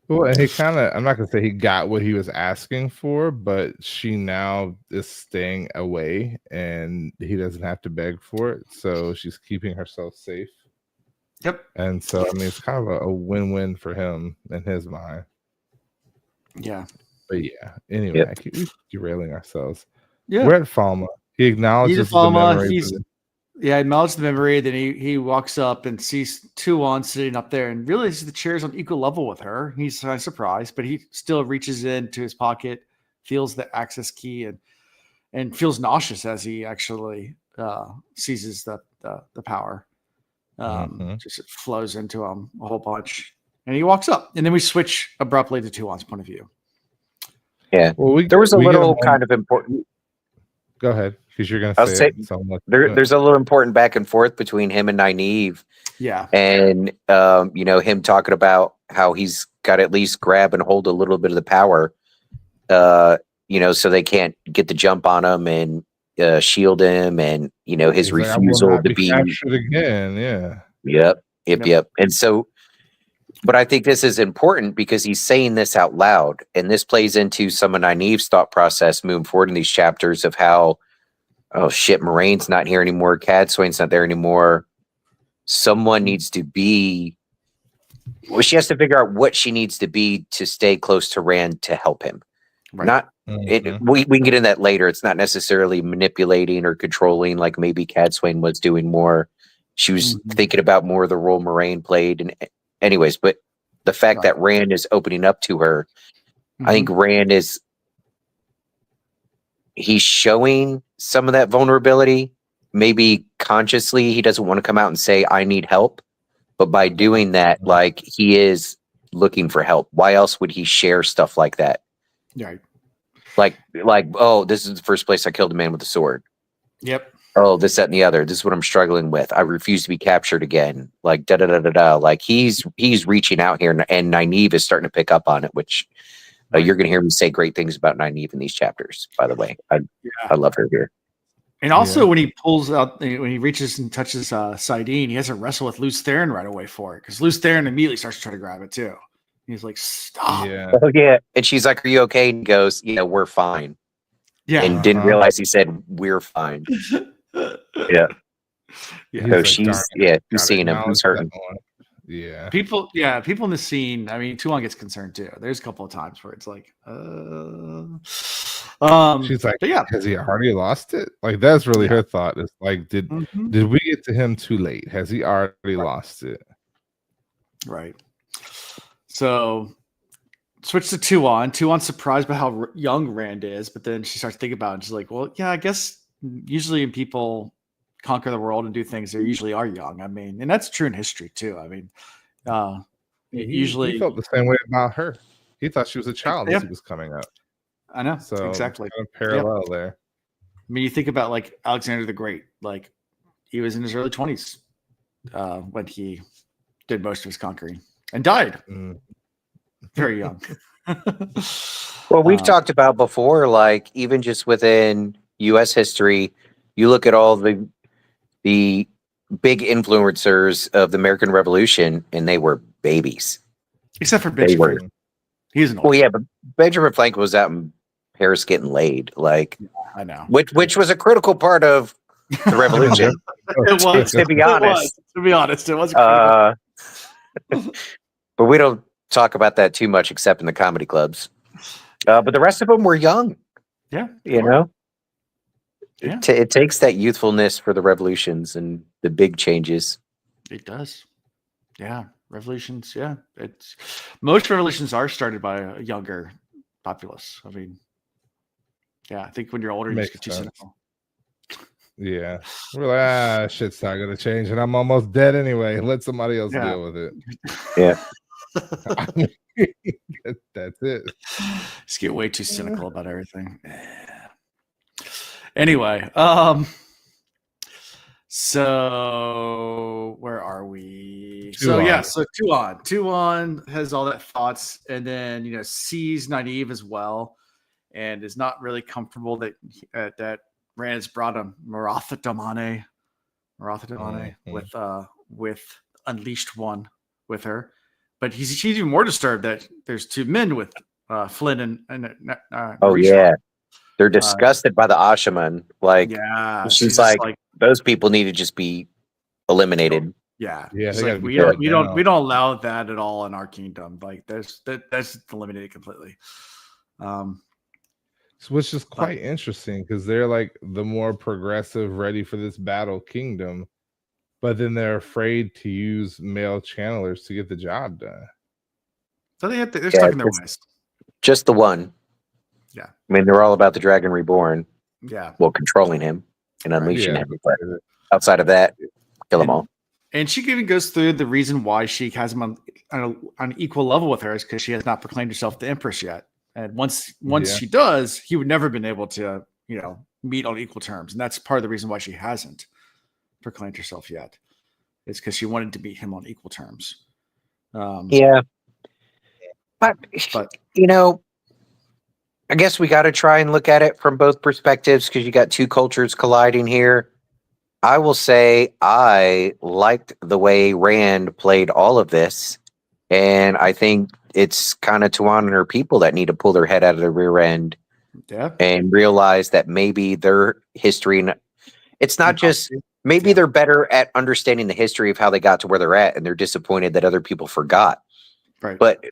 Well, and he kind of, I'm not going to say he got what he was asking for, but she now is staying away and he doesn't have to beg for it. So she's keeping herself safe. Yep. And so, I mean, it's kind of a win-win for him in his mind. Yeah. But yeah, anyway, Yep. I keep derailing ourselves. Yeah. We're at Falma. He acknowledges the memory. Acknowledges the memory. Then he walks up and sees Tuon sitting up there and realizes the chair's on equal level with her. He's kind of surprised, but he still reaches into his pocket, feels the access key, and feels nauseous as he actually seizes the power. Just it flows into him a whole bunch, and he walks up. And then we switch abruptly to Tuon's point of view. Yeah, well, there was a little kind of important. Go ahead, because you're going to say it. So there's a little important back and forth between him and Nynaeve. Yeah, and him talking about how he's got to at least grab and hold a little bit of the power, so they can't get the jump on him and shield him, and his refusal to be captured again. Yeah. Yep. And so. But I think this is important because he's saying this out loud, and this plays into some of Nynaeve's thought process moving forward in these chapters of how, oh shit, Moraine's not here anymore, Cadsuane's not there anymore. Someone needs to be. Well, she has to figure out what she needs to be to stay close to Rand to help him. Right. Not we can get in that later. It's not necessarily manipulating or controlling like maybe Cadsuane was doing more. She was thinking about more of the role Moraine played, and anyways, but the fact that Rand is opening up to her, I think Rand he's showing some of that vulnerability. Maybe consciously he doesn't want to come out and say, I need help. But by doing that, like he is looking for help. Why else would he share stuff like that? Right. Like, oh, this is the first place I killed a man with a sword. Yep. Oh, this, that, and the other. This is what I'm struggling with. I refuse to be captured again. Like da da da da da. Like he's reaching out here, and Nynaeve is starting to pick up on it. Which you're going to hear me say great things about Nynaeve in these chapters. By the way, I love her here. And also when he pulls out, when he reaches and touches Sidene, he has to wrestle with Luce Theron right away for it because Luce Theron immediately starts to try to grab it too. He's like, "Stop!" Yeah. Oh yeah, and she's like, "Are you okay?" And he goes, "We're fine." Yeah, and didn't realize he said, "We're fine." Yeah. So she's seeing him. He's hurting. Yeah. People in the scene. I mean, Tuon gets concerned too. There's a couple of times where it's like, she's like, but yeah, has he already lost it? Like that's really her thought. Is like, did we get to him too late? Has he already lost it? Right. So switch to Tuon. Tuon's surprised by how young Rand is, but then she starts thinking about it. And she's like, well, yeah, I guess usually when people conquer the world and do things, they usually are young. I mean, and that's true in history too. I mean, usually he felt the same way about her. He thought she was a child as he was coming up. I know. So exactly. Kind of parallel there. I mean, you think about like Alexander the Great, like he was in his early 20s when he did most of his conquering and died very young. Well, we've talked about before, like even just within U.S. history, you look at all the big influencers of the American Revolution, and they were babies. Except for Benjamin. He's an old. Well, yeah, but Benjamin Franklin was out in Paris getting laid. Like, I know, which was a critical part of the revolution. It was, to be honest. It was. But we don't talk about that too much, except in the comedy clubs. But the rest of them were young. Yeah, you know. Yeah. It takes that youthfulness for the revolutions and the big changes. It does. Yeah. Revolutions. Yeah. Most revolutions are started by a younger populace. I mean, yeah, I think when you're older, you just get too cynical. Yeah. We're like, shit's not going to change. And I'm almost dead anyway. Let somebody else deal with it. Yeah. That's it. Just get way too cynical about everything. Anyway, so where are we? Loki. So Tuon has all that thoughts, and then sees Nynaeve as well, and is not really comfortable that that Rand has brought him Maratha Damane with Unleashed One with her, but she's even more disturbed that there's two men with Flynn and oh Risha. yeah, they're disgusted by the Ashaman. Like, she's like, those people need to just be eliminated. Yeah, Yeah, like, we don't allow that at all in our kingdom. Like, that's eliminated completely. Which is quite interesting because they're like the more progressive, ready for this battle kingdom, but then they're afraid to use male channelers to get the job done. So they're stuck in their ways. Just the one. Yeah, I mean, they're all about the Dragon Reborn. Yeah, well, controlling him and unleashing him. But outside of that, kill them all. And she even goes through the reason why she has him on an equal level with her is because she has not proclaimed herself the Empress yet. And once she does, he would never been able to, meet on equal terms. And that's part of the reason why she hasn't proclaimed herself yet. It's because she wanted to meet him on equal terms. But I guess we got to try and look at it from both perspectives because you got two cultures colliding here. I will say I liked the way Rand played all of this. And I think it's kind of Tuon and her people that need to pull their head out of the rear end and realize that maybe their history, it's not just, maybe they're better at understanding the history of how they got to where they're at, and they're disappointed that other people forgot. Right. But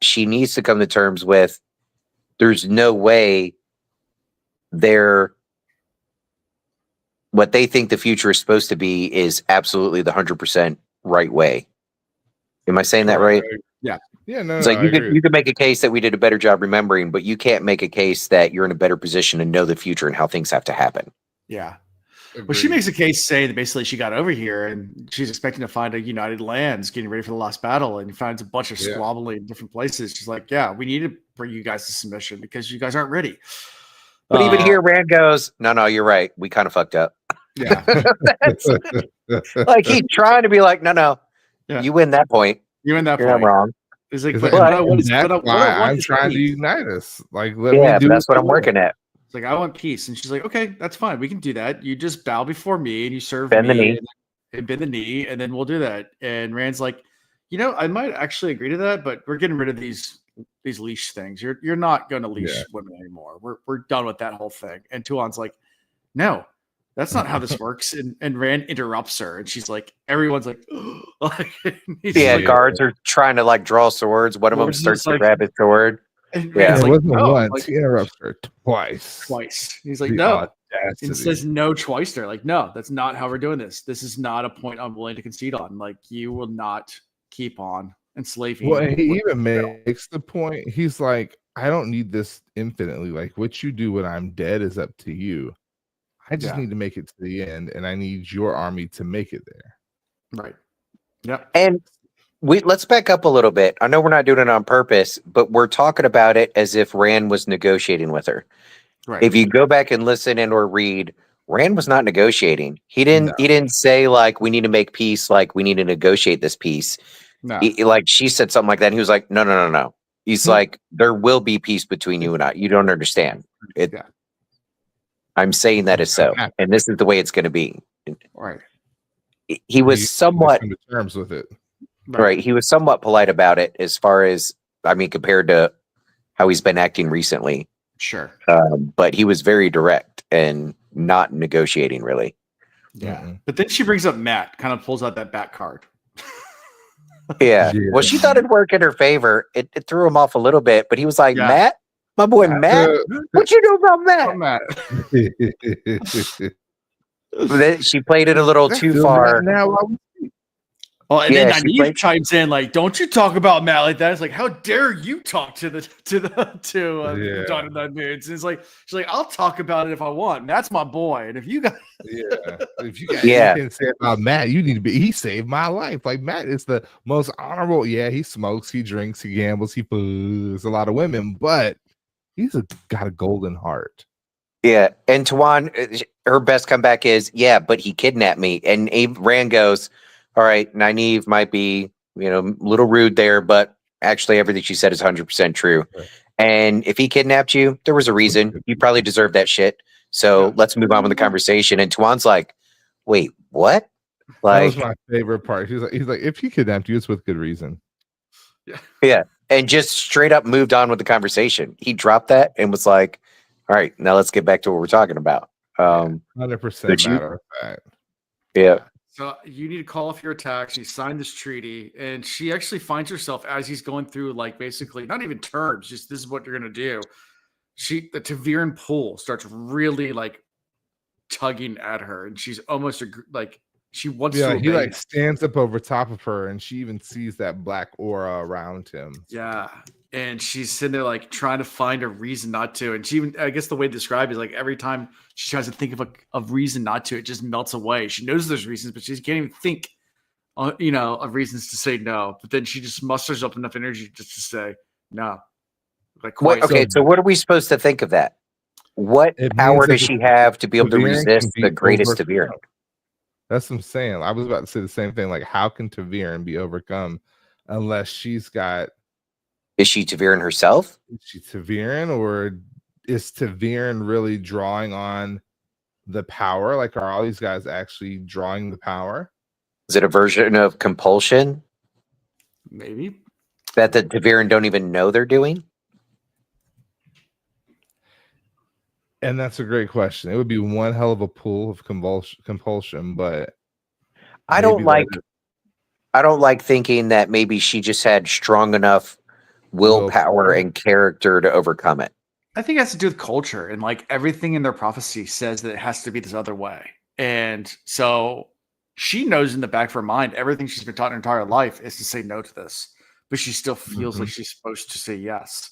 she needs to come to terms with, there's no way what they think the future is supposed to be is absolutely the 100% right way. Am I saying that right? Yeah. Yeah, no. It's like you could make a case that we did a better job remembering, but you can't make a case that you're in a better position to know the future and how things have to happen. Yeah. Well, she makes a case saying that basically she got over here and she's expecting to find a united lands, getting ready for the last battle, and finds a bunch of squabbling in different places. She's like, yeah, we need to bring you guys to submission because you guys aren't ready. But even here, Rand goes, no, you're right. We kind of fucked up. Yeah. Like, he's trying to be like, no, you win that point. You win that You're point. not wrong. It's like, I'm trying to unite us. Like, that's what I'm working at. It's like, I want peace. And she's like, okay, that's fine. We can do that. You just bow before me and you serve bend me the knee. And bend the knee, and then we'll do that. And Rand's like, I might actually agree to that, but we're getting rid of these leash things. You're not going to leash women anymore. We're done with that whole thing. And Tuon's like, no, that's not how this works. And Rand interrupts her, and she's like, everyone's like, guards are trying to like draw swords. One of them starts to grab his sword. It wasn't once. He interrupts her twice. He's like, no. And says no twice there. Like, no, that's not how we're doing this. This is not a point I'm willing to concede on. Like, you will not keep on enslaving. Well, he even makes the point. He's like, I don't need this infinitely. Like, what you do when I'm dead is up to you. I just need to make it to the end, and I need your army to make it there. Right. Yep. And let's back up a little bit. I know we're not doing it on purpose, but we're talking about it as if Rand was negotiating with her. Right. If you go back and listen and or read, Rand was not negotiating. He didn't say like, we need to make peace, like we need to negotiate this peace. No. Like, she said something like that, and he was like, no. He's like, there will be peace between you and I. You don't understand. I'm saying that is so, and this is the way it's going to be. Right. He was somewhat come to terms with it. Right. He was somewhat polite about it, as far as, compared to how he's been acting recently. Sure. But he was very direct and not negotiating, really. Yeah. Mm-hmm. But then she brings up Matt, kind of pulls out that bat card. Yeah. Well, she thought it'd work in her favor. It threw him off a little bit, but he was like, Matt? My boy Matt? What you know about Matt? Then she played it a little too far. Well, and then Nynaeve chimes in like, "Don't you talk about Matt like that?" It's like, "How dare you talk to Dawn of the Moods?" And it's like, she's like, "I'll talk about it if I want. Matt's my boy, and if you got if you got anything to say about Matt, you need to be. He saved my life. Like, Matt is the most honorable. Yeah, he smokes, he drinks, he gambles, he fools a lot of women, but he's got a golden heart." Yeah, and Tuon, her best comeback is, but he kidnapped me. And Rand goes, all right, Nynaeve might be, a little rude there, but actually everything she said is 100% true. Right. And if he kidnapped you, there was a reason. You probably deserve that shit. So let's move on with the conversation. And Tuon's like, wait, what? That was Like, my favorite part. He's like, if he kidnapped you, it's with good reason. yeah. And just straight up moved on with the conversation. He dropped that and was like, all right, now let's get back to what we're talking about. 100% matter of fact. Yeah. So you need to call off your attacks. You sign this treaty, and she actually finds herself as he's going through, like, basically not even terms, just this is what you're gonna do. The Taviran pull starts really like tugging at her, and she's almost like she wants to. He obey. like stands up over top of her, and she even sees that black aura around him. Yeah. And she's sitting there like trying to find a reason not to. And she even, I guess the way to describe it is like every time she tries to think of a reason not to, it just melts away. She knows there's reasons, but she can't even think, of reasons to say no. But then she just musters up enough energy just to say no. Like, What? Okay, so what are we supposed to think of that? What power does she have to be able to resist the greatest Taviran? That's what I'm saying. I was about to say the same thing. Like, how can Taviran be overcome unless she's got? Is she Taviran herself? Is she Taviran, or is Taviran really drawing on the power? Like, are all these guys actually drawing the power? Is it a version of compulsion? Maybe. That the Taviran don't even know they're doing? And that's a great question. It would be one hell of a pool of compulsion, but I don't like thinking that maybe she just had strong enough willpower and character to overcome it. I think it has to do with culture, and like everything in their prophecy says that it has to be this other way. And so she knows in the back of her mind, everything she's been taught her entire life is to say no to this, but she still feels like she's supposed to say yes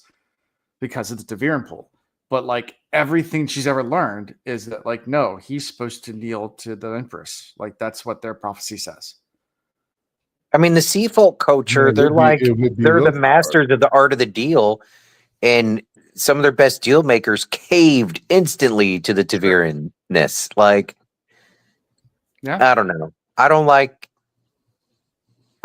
because of the Taviran pull. But like everything she's ever learned is that, like, no, he's supposed to kneel to the Empress. Like, that's what their prophecy says. I mean, the sea folk culture, they're the masters of the art of the deal, and some of their best deal makers caved instantly to the Taviran-ness. Like, I don't know. I'm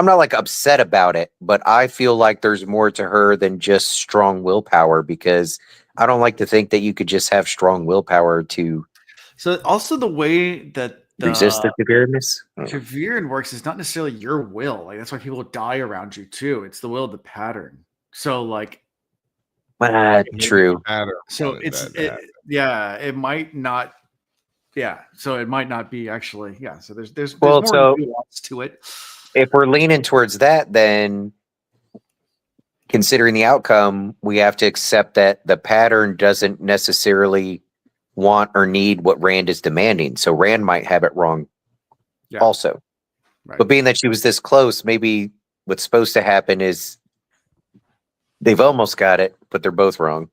not like upset about it, but I feel like there's more to her than just strong willpower, because I don't like to think that you could just have strong willpower to. So also the way that resist the Taviran-ness? Taviran works is not necessarily your will. Like, that's why people die around you too. It's the will of the pattern. So like, true. So it might not. Yeah, so it might not be actually. Yeah, so there's more nuance to it. If we're leaning towards that, then considering the outcome, we have to accept that the pattern doesn't necessarily want or need what Rand is demanding. So Rand might have it wrong also. Right. But being that she was this close, maybe what's supposed to happen is they've almost got it, but they're both wrong.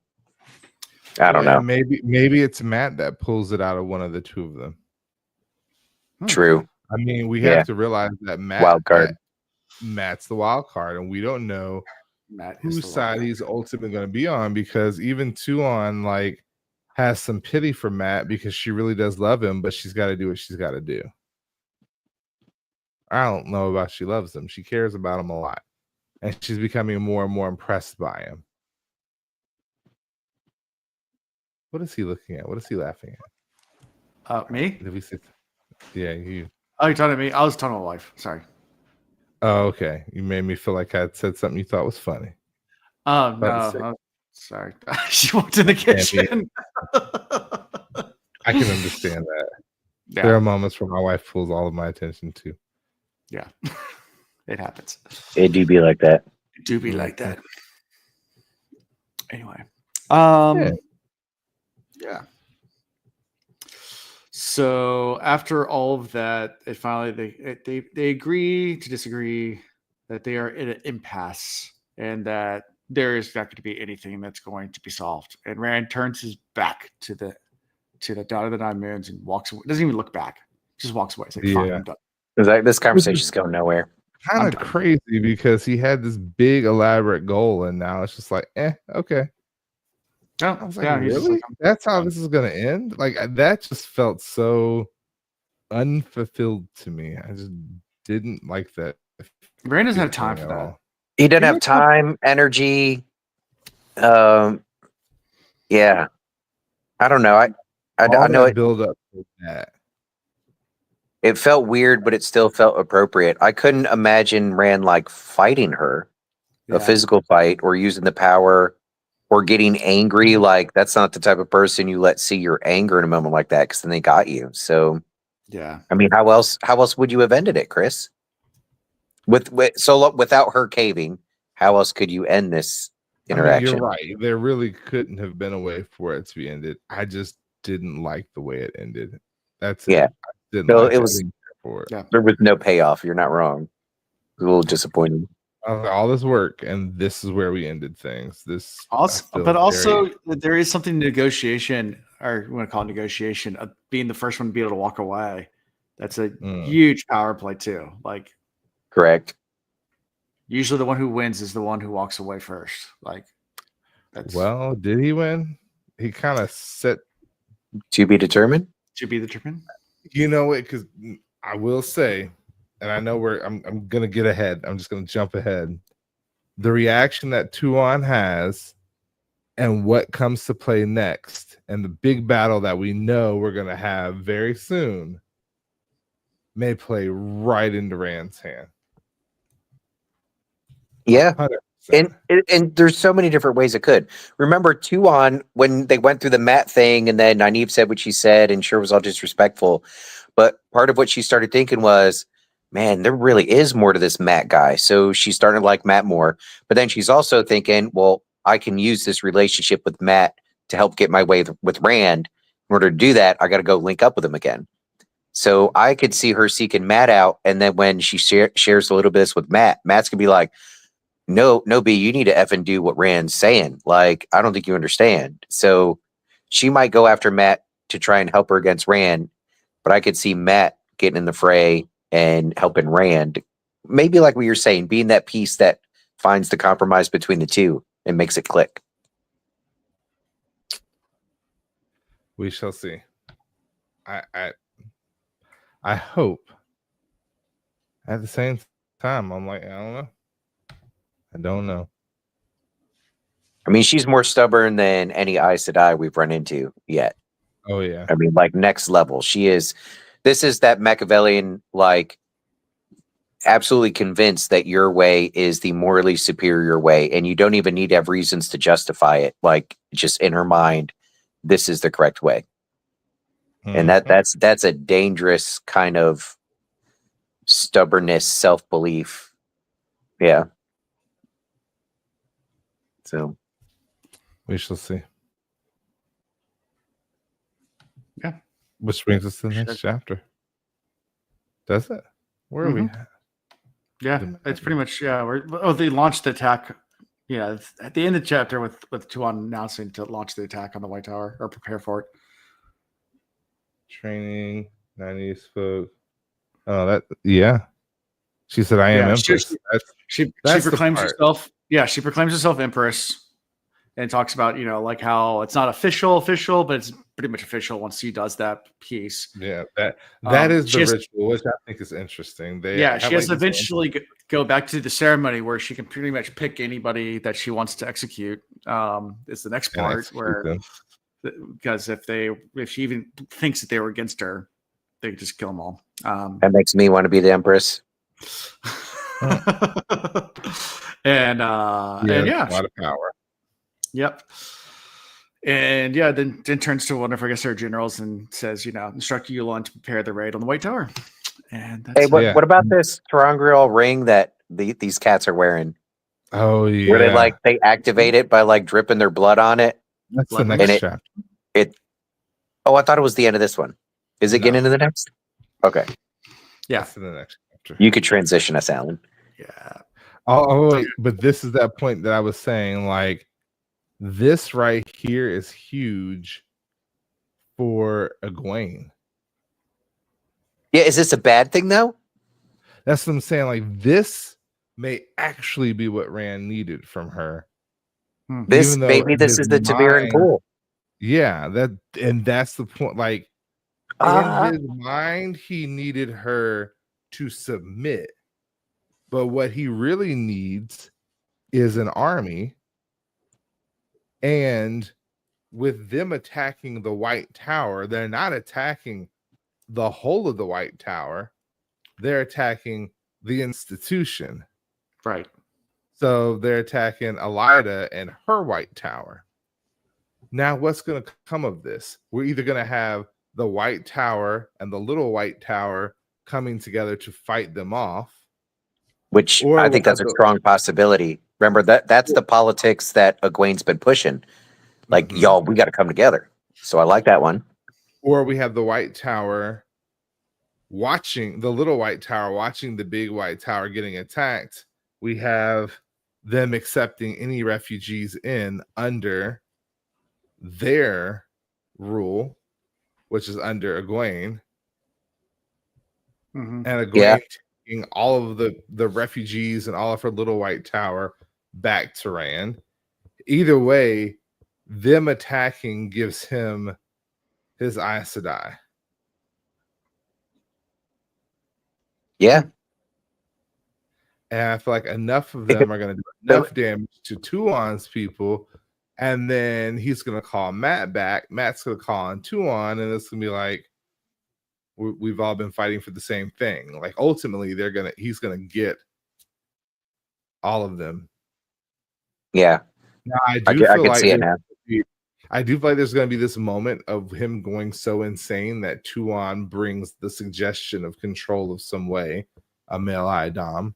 I don't know. Maybe it's Matt that pulls it out of one of the two of them. True. I mean, we have to realize that Matt's the wild card, and we don't know whose side he's ultimately going to be on, because even Tuon like has some pity for Matt because she really does love him, but she's got to do what she's got to do. I don't know about she loves him. She cares about him a lot, and she's becoming more and more impressed by him. What is he looking at? What is he laughing at? Me? Did we see? Yeah, you. Oh, you're talking to me? I was talking to my wife. Sorry. Oh, okay. You made me feel like I had said something you thought was funny. Oh, no. Sorry. She walked in the kitchen. I can understand that. Yeah. There are moments where my wife pulls all of my attention too. Yeah. It happens. It do be like that. It do be like that. Anyway. Yeah. So after all of that, it finally they agree to disagree, that they are in an impasse, and that there is not going to be anything that's going to be solved. And Rand turns his back to the Dawn of the Nine Moons and walks away. Doesn't even look back. Just walks away. It's like, fine, I'm done. It's like, this conversation's going nowhere. Kind of crazy, because he had this big elaborate goal, and now it's just like, okay. Oh, I was like, really? That's how this is going to end? Like, that just felt so unfulfilled to me. I just didn't like that. Rand doesn't have time for at that. all. He doesn't have time, energy. Yeah, I don't know. I All know that it. build up to that. It felt weird, but it still felt appropriate. I couldn't imagine Rand like fighting her, a physical fight, or using the power, or getting angry. Like that's not the type of person you let see your anger in a moment like that, because then they got you. So Yeah. I mean, how else would you have ended it, Chris? Without her caving, how else could you end this interaction? You're right. There really couldn't have been a way for it to be ended. I just didn't like the way it ended. That's it. Yeah. I didn't So like it it. was. I didn't care for it. Yeah. There was no payoff. You're not wrong. It was a little disappointing. All this work, and this is where we ended things. This Also, I feel but also very- there is something negotiation, or we want to call it negotiation, of being the first one to be able to walk away. That's a huge power play too. Like, Correct. usually the one who wins is the one who walks away first. Like, that's well, did he win? He kind of set. To be determined. to be determined. You know it, because I will say, and I know I'm gonna get ahead. I'm just gonna jump ahead. The reaction that Tuon has, and what comes to play next, and the big battle that we know we're gonna have very soon, may play right into Rand's hand. Yeah. 100%. And there's so many different ways it could. Remember Tuon, when they went through the Matt thing, and then Nynaeve said what she said, and sure was all disrespectful. But part of what she started thinking was, man, there really is more to this Matt guy. So she's starting to like Matt more. But then she's also thinking, well, I can use this relationship with Matt to help get my way with Rand. In order to do that, I got to go link up with him again. So I could see her seeking Matt out. And then when she shares a little bit of this with Matt, Matt's going to be like, no, B, you need to effing do what Rand's saying. Like, I don't think you understand. So she might go after Matt to try and help her against Rand, but I could see Matt getting in the fray and helping Rand. Maybe like what you're saying, being that piece that finds the compromise between the two and makes it click. We shall see. I hope. At the same time, I'm like, I don't know. I mean, she's more stubborn than any Aes Sedai we've run into yet. Oh yeah. I mean, like next level. She is. This is that Machiavellian, like, absolutely convinced that your way is the morally superior way, and you don't even need to have reasons to justify it. Like, just in her mind, this is the correct way. And that's a dangerous kind of stubbornness, self-belief. Yeah. So we shall see. Yeah. Which brings us to the next chapter. Does it? Where are we at? Yeah, it's pretty much they launched the attack. Yeah, it's at the end of the chapter with Tuon announcing to launch the attack on the White Tower or prepare for it. Training, 90s folk. Oh, that She said, "I am Empress." She proclaims herself. Yeah, she proclaims herself Empress, and talks about like how it's not official, but it's pretty much official once she does that piece. Yeah, that is the ritual, which I think is interesting. She has to eventually go back to the ceremony where she can pretty much pick anybody that she wants to execute. Is the next part where. Because if she even thinks that they were against her, they could just kill them all. That makes me want to be the Empress. and a lot of power. Yep. And then turns to one of her generals and says, instruct Yulon to prepare the raid on the White Tower. And that's what about this Terangriel ring that these cats are wearing? Oh yeah, where they activate it by dripping their blood on it. That's the next chapter. I thought it was the end of this one. Is it getting into the next? Okay. Yeah. That's in the next chapter. You could transition us, Alan. Yeah. Oh, wait, but this is that point that I was saying, this right here is huge for Egwene. Yeah, is this a bad thing though? That's what I'm saying. This may actually be what Rand needed from her. This is the Ta'Veren pool. Yeah, that's the point. In his mind, he needed her to submit. But what he really needs is an army. And with them attacking the White Tower, they're not attacking the whole of the White Tower. They're attacking the institution. Right. So they're attacking Elida and her White Tower. Now, what's going to come of this? We're either going to have the White Tower and the Little White Tower coming together to fight them off. Which Or I think that's a strong possibility. Remember, that's the politics that Egwene's been pushing. Like, y'all, we got to come together. So I like that one. Or we have the White Tower watching the Little White Tower, watching the big White Tower getting attacked. We have them accepting any refugees in under their rule, which is under Egwene. And Egwene taking all of the refugees and all of her Little White Tower back to Rand. Either way, them attacking gives him his Aes Sedai. Yeah. And I feel like enough of them are going to do enough damage to Tuon's people. And then he's going to call Matt back. Matt's going to call on Tuon. And it's going to be like, we've all been fighting for the same thing. Like, ultimately, he's going to get all of them. Yeah. Now, I can see it now. I do feel like there's going to be this moment of him going so insane that Tuon brings the suggestion of control of some way, a male Dom.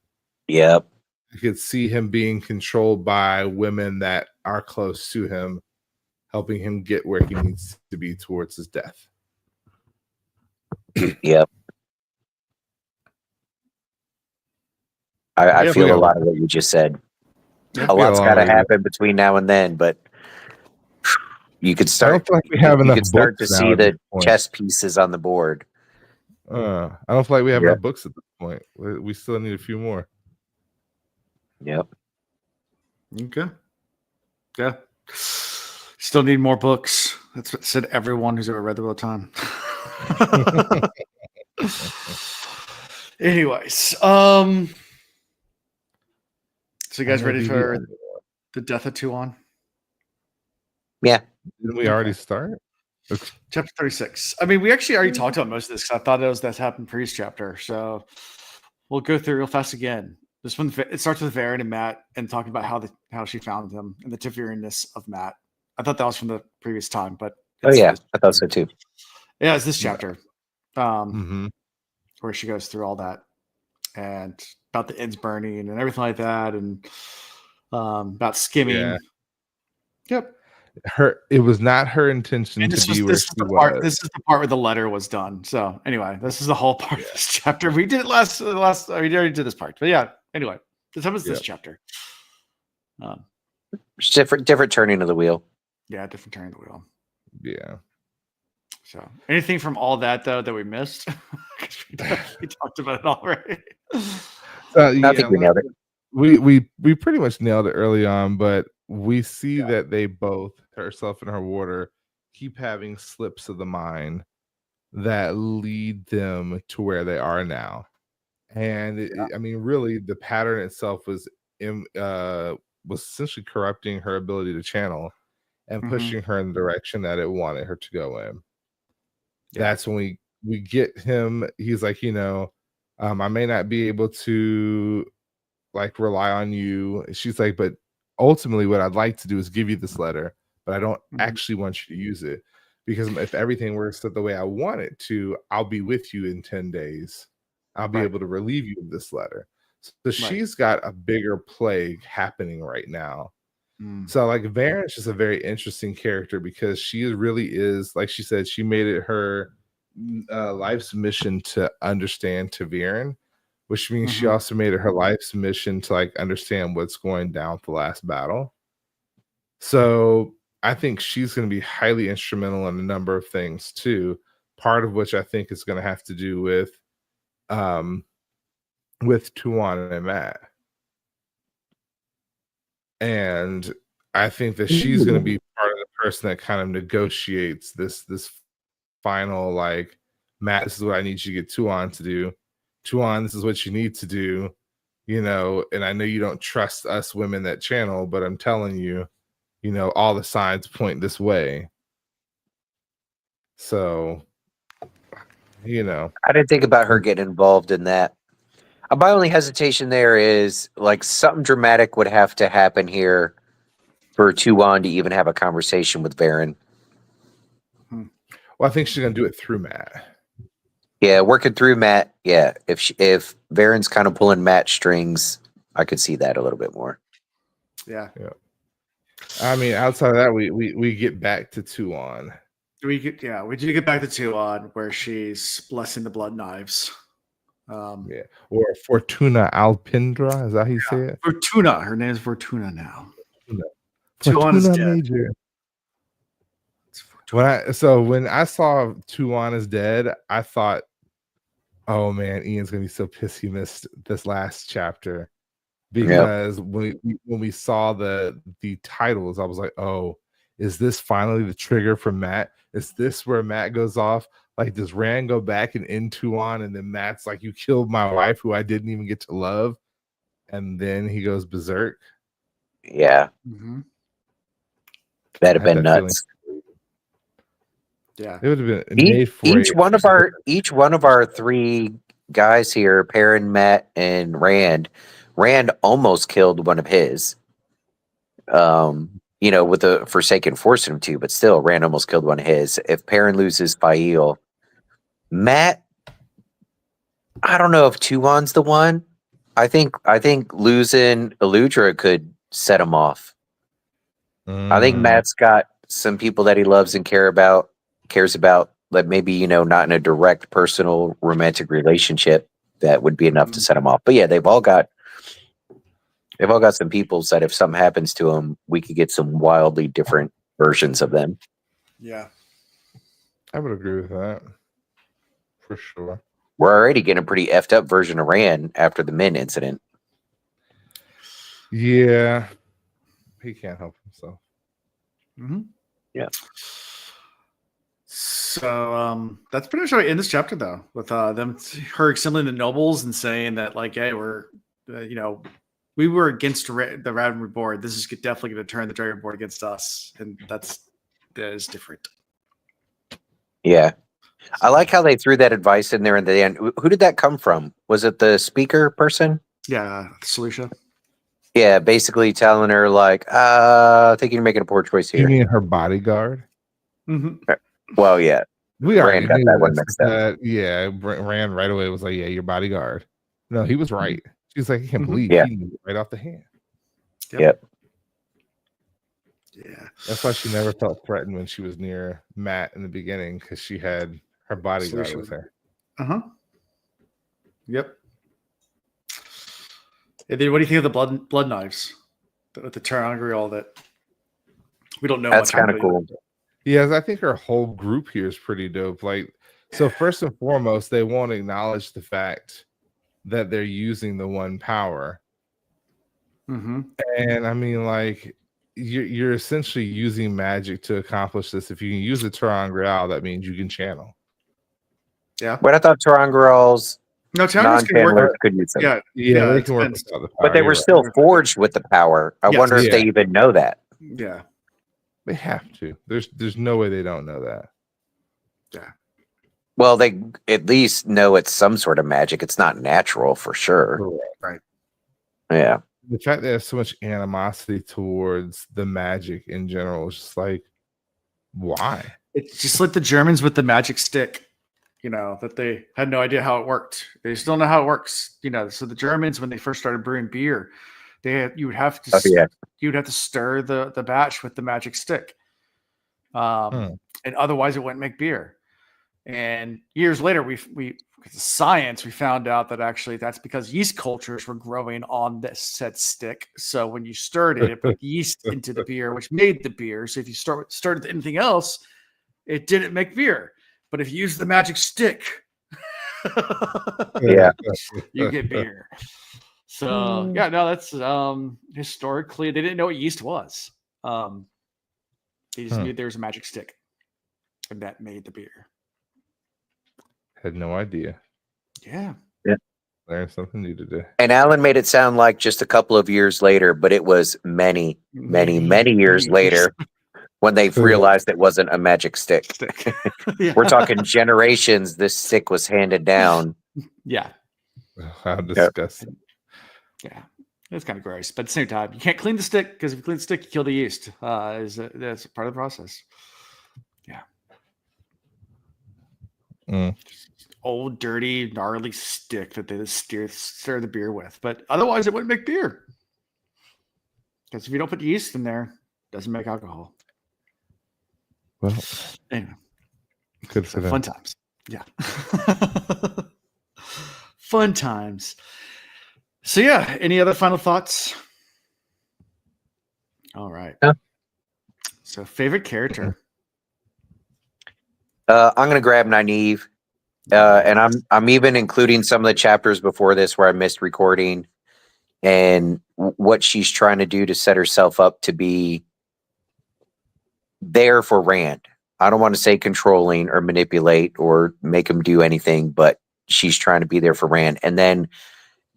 Yep. I could see him being controlled by women that are close to him, helping him get where he needs to be towards his death. Yep. I feel a lot of what you just said. A lot's got to happen between now and then, but you could start. I don't feel like we have enough start to books see the chess pieces on the board. I don't feel like we have enough books at this point. We still need a few more. Yep. Okay. Yeah. Still need more books. That's what said everyone who's ever read the Wheel of Time. Anyways, so you guys ready for the death of Tuon? Yeah. Didn't we already start? Chapter 36. I mean, we actually already talked about most of this because I thought that happened previous chapter. So we'll go through real fast again. This one, it starts with Varen and Matt and talking about how she found him and the Teferianness of Matt. I thought that was from the previous time, but I thought so too. Yeah, it's this chapter where she goes through all that and about the ends burning and everything like that, and about skimming. Yeah. Yep. It was not her intention to be where she was. This is the part where the letter was done. So anyway, this is the whole part of this chapter. We did it last. We already did this part, but yeah. Anyway, this happens this chapter. Different turning of the wheel. Yeah, different turning of the wheel. Yeah. So anything from all that though that we missed? we talked about it already. I think we nailed it. We pretty much nailed it early on, but we see that they both, herself and her warder, keep having slips of the mind that lead them to where they are now. And I mean, really, the pattern itself was essentially corrupting her ability to channel and pushing her in the direction that it wanted her to go in. Yeah. That's when we get him. He's like, I may not be able to like rely on you. She's like, but ultimately what I'd like to do is give you this letter, but I don't actually want you to use it, because if everything works the way I want it to, I'll be with you in 10 days. I'll be able to relieve you of this letter. So she's got a bigger plague happening right now. So like Varen's just a very interesting character, because she really is, like she said, she made it her life's mission to understand Ta'Veren, which means she also made it her life's mission to like understand what's going down with the last battle. So I think she's going to be highly instrumental in a number of things too. Part of which I think is going to have to do with Tuon and Matt. And I think that she's going to be part of the person that kind of negotiates this final, like, Matt, this is what I need you to get Tuon to do. Tuon, this is what you need to do, and I know you don't trust us women that channel, but I'm telling you, all the signs point this way. So, I didn't think about her getting involved in that. My only hesitation there is like something dramatic would have to happen here for Tuon to even have a conversation with Varen. Well, I think she's gonna do it through Matt. Yeah, working through Matt. Yeah, if Varen's kind of pulling Matt strings, I could see that a little bit more. Yeah. I mean, outside of that, we get back to Tuon. We do get back to Tuon where she's blessing the blood knives. Or Fortuna Alpindra, is that how you say it? Fortuna. Her name is Fortuna now. Fortuna Tuon is dead. Major. When I saw Tuon is dead, I thought, oh man, Ian's gonna be so pissed he missed this last chapter. Because when we saw the titles, I was like, oh, is this finally the trigger for Matt? Is this where Matt goes off? Like, does Rand go back and end Tuon, and then Matt's like, you killed my wife who I didn't even get to love, and then he goes berserk? Yeah. Mm-hmm. That'd have been nuts. Yeah. It would have been each one of our three guys here, Perrin, Matt, and Rand almost killed one of his. With the Forsaken forcing him to, but still Rand almost killed one of his. If Perrin loses Fael, Matt, I don't know if Tuon's the one. I think losing Eludra could set him off. I think Matt's got some people that he loves and cares about, like maybe, not in a direct personal romantic relationship that would be enough to set him off. But yeah, they've all got some people that if something happens to them, we could get some wildly different versions of them. Yeah. I would agree with that. For sure. We're already getting a pretty effed up version of Rand after the Min incident. Yeah. He can't help himself. Mm-hmm. Yeah. So that's pretty much how we end this chapter, though, with her assembling the nobles and saying that, like, hey, we're, we were against the Ravenry board. This is definitely going to turn the Dragon board against us, and that is different. Yeah, I like how they threw that advice in there in the end. Who did that come from? Was it the speaker person? Yeah, Solutia. Yeah, basically telling her like, I think you're making a poor choice here. You mean her bodyguard? Mm-hmm. Well, yeah. We already got that one mixed up. Yeah, Rand right away was like, yeah, your bodyguard. No, he was right. She's like, I can't believe he knew right off the hand. Yep. Yeah. That's why she never felt threatened when she was near Matt in the beginning, because she had her bodyguard with her. Uh-huh. Yep. And then what do you think of the blood knives? With the Terangrial that we don't know. That's kind of cool. Yes, I think her whole group here is pretty dope. Like, so first and foremost, they won't acknowledge the fact that they're using the one power. Mm-hmm. And I mean, like, you're essentially using magic to accomplish this. If you can use the Terangrial, that means you can channel. Yeah. But I thought Terangrials non-channelers could use them. Yeah, they can work without the power. But they were still forged with the power. I wonder if they even know that. Yeah. They have to. There's no way they don't know that. Yeah. Well, they at least know it's some sort of magic. It's not natural for sure. Right. Yeah. The fact that there's so much animosity towards the magic in general is just like, why? It's just like the Germans with the magic stick, that they had no idea how it worked. They still know how it works, So the Germans, when they first started brewing beer, you would have to stir the batch with the magic stick, and otherwise it wouldn't make beer. And years later, because of science, we found out that actually that's because yeast cultures were growing on this said stick. So when you stirred it put yeast into the beer, which made the beer. So if you stirred with anything else, it didn't make beer. But if you use the magic stick, you get beer. So that's historically they didn't know what yeast was. They just knew there was a magic stick, and that made the beer. Had no idea. Yeah. Learned something new today. And Alan made it sound like just a couple of years later, but it was many, many, many years later when they've realized it wasn't a magic stick. Yeah. We're talking generations. This stick was handed down. Yeah. How disgusting. Yeah. It's kind of gross, but at the same time, you can't clean the stick because if you clean the stick, you kill the yeast. That's part of the process. Yeah. Old, dirty, gnarly stick that they just stir the beer with. But otherwise, it wouldn't make beer. Because if you don't put yeast in there, it doesn't make alcohol. Well, anyway, good for them. Fun times. Yeah. Fun times. So, yeah, any other final thoughts? All right. Yeah. So, favorite character? I'm going to grab Nynaeve. And I'm even including some of the chapters before this where I missed recording and what she's trying to do to set herself up to be there for Rand. I don't want to say controlling or manipulate or make him do anything, but she's trying to be there for Rand. And then,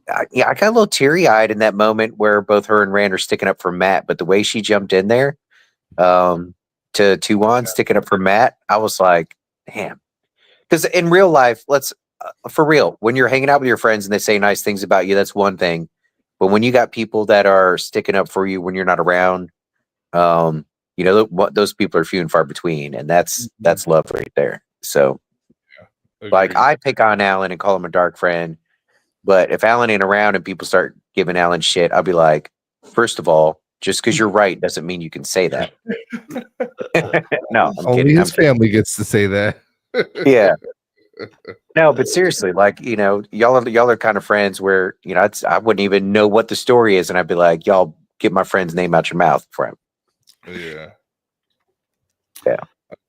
I got a little teary-eyed in that moment where both her and Rand are sticking up for Matt, but the way she jumped in there to Tuon sticking up for Matt, I was like, damn. Because in real life, for real, when you're hanging out with your friends and they say nice things about you, that's one thing. But when you got people that are sticking up for you when you're not around, those people are few and far between, and that's love right there. So, like, I pick on Alan and call him a dark friend, but if Alan ain't around and people start giving Alan shit, I'll be like, first of all, just because you're right doesn't mean you can say that. No, I'm only kidding. His family gets to say that. Yeah. No, but seriously, like, y'all are kind of friends where, I wouldn't even know what the story is. And I'd be like, y'all get my friend's name out your mouth, friend. Yeah. Yeah.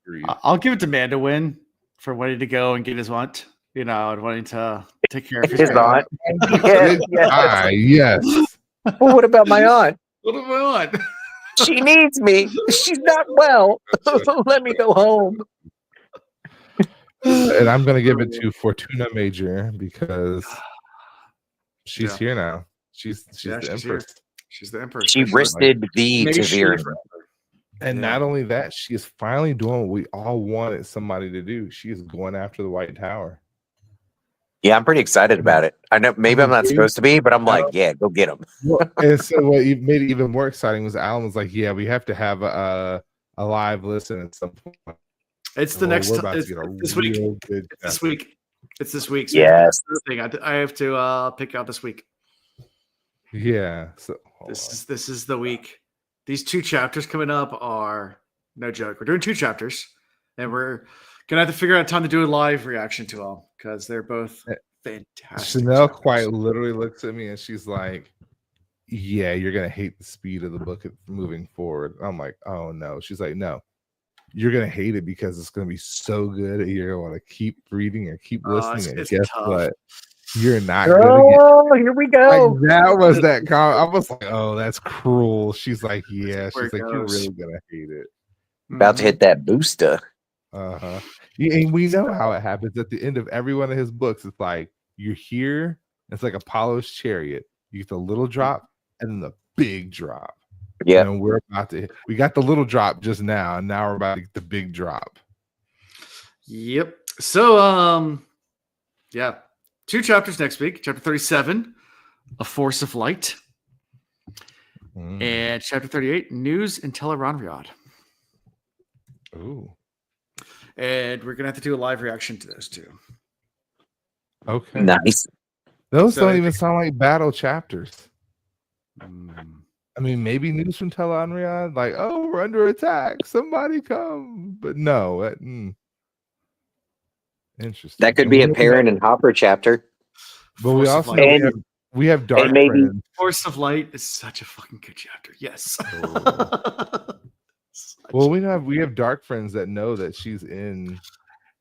Agreed. I'll give it to Mandawin for wanting to go and get his aunt, and wanting to take care of his aunt. Yes. Well, what about my aunt? What am I on? She needs me. She's not well. Let me go home. And I'm going to give it to Fortuna Major because she's here now. She's the Empress. Here. She's the Empress. She wristed the Ta'veren. And not only that, she is finally doing what we all wanted somebody to do. She is going after the White Tower. Yeah, I'm pretty excited about it. I know maybe I'm not supposed to be, but I'm like, yeah, go get them. And so what made it even more exciting was Alan was like, yeah, we have to have a live listen at some point. It's the next this week. It's this week. So yes. I have to pick out this week. Yeah. So this is the week. These 2 chapters coming up are no joke. We're doing 2 chapters, and we're gonna have to figure out time to do a live reaction to them because they're both fantastic. Chanel chapters. quite literally looks at me and she's like, yeah, you're gonna hate the speed of the book moving forward. I'm like, oh no. She's like, no, you're gonna hate it because it's gonna be so good. You're gonna want to keep reading or keep listening. And guess tough. what? You're not gonna here we go. Like, that was that comment. I was like, oh, that's cruel. She's like, yeah. She's like, you're really gonna hate it. About to hit that booster. Uh-huh. And we know how it happens at the end of every one of his books. It's like you're here, it's like Apollo's chariot. You get the little drop and then the big drop. Yeah. And we got the little drop just now, and now we're about to get the big drop. Yep. So 2 chapters next week. Chapter 37, A Force of Light. And chapter 38, News in Teleranriad. Ooh. And we're gonna have to do a live reaction to those 2. Okay. Nice. Those don't even sound like battle chapters. I mean, maybe news from Teleranriad, like, oh, we're under attack. Somebody come. But no. Interesting. That could be a Perrin and Hopper chapter. But we also we have Dark Friends. Force of Light is such a fucking good chapter. Yes. Well, we have Dark Friends that know that she's in.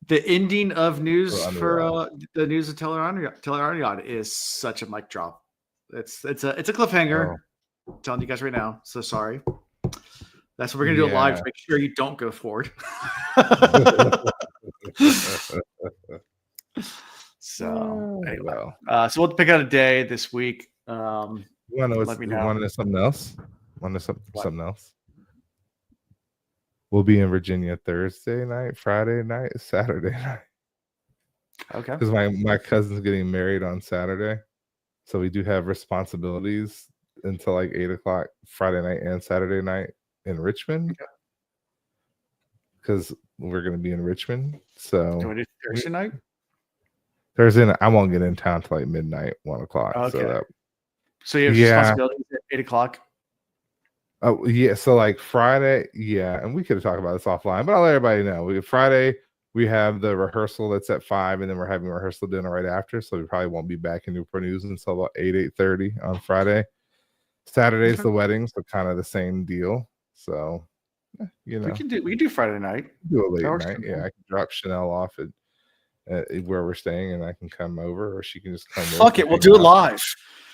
The ending of news for the news of Teleranriad is such a mic drop. It's a cliffhanger. I'm telling you guys right now. So sorry. That's what we're gonna do it live to make sure you don't go forward. So anyway, well. So we'll pick out a day this week. You want to know, Let me know. Want to know something else? Want to know something else? We'll be in Virginia Thursday night, Friday night, Saturday night. Okay. Because my cousin's getting married on Saturday. So we do have responsibilities until like 8 o'clock Friday night and Saturday night in Richmond. Because we're going to be in Richmond. So Do we do Thursday night? Thursday night, I won't get in town till like midnight, 1 o'clock. Okay. So you have responsibilities at 8 o'clock? Oh, yeah. So like Friday, and we could have talked about this offline, but I'll let everybody know. Friday, we have the rehearsal that's at 5, and then we're having rehearsal dinner right after. So we probably won't be back in Newport News until about 8:30 on Friday. Saturday's the wedding, so kind of the same deal. So, we can do Friday night. Do a late night. Yeah, I can drop Chanel off at where we're staying, and I can come over, or she can just come. Fuck it, we'll do it live.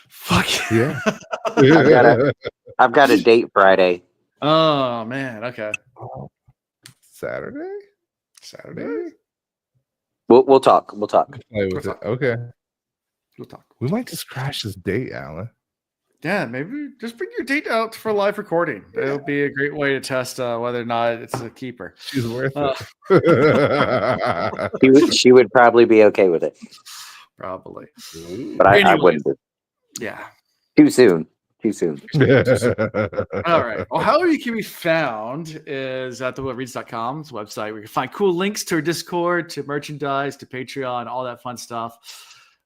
Fuck yeah. I've got a date Friday. Oh man, okay. Saturday. We'll talk. We'll talk. Play with it. Okay. We'll talk. We might just crash this date, Alan. Yeah, maybe just bring your date out for live recording. It'll be a great way to test whether or not it's a keeper. She's worth it. She would probably be okay with it. Probably. But I wouldn't. Yeah. Too soon. All right. Well, how you can be found is at theWillReads.com's website, where you can find cool links to our Discord, to merchandise, to Patreon, all that fun stuff.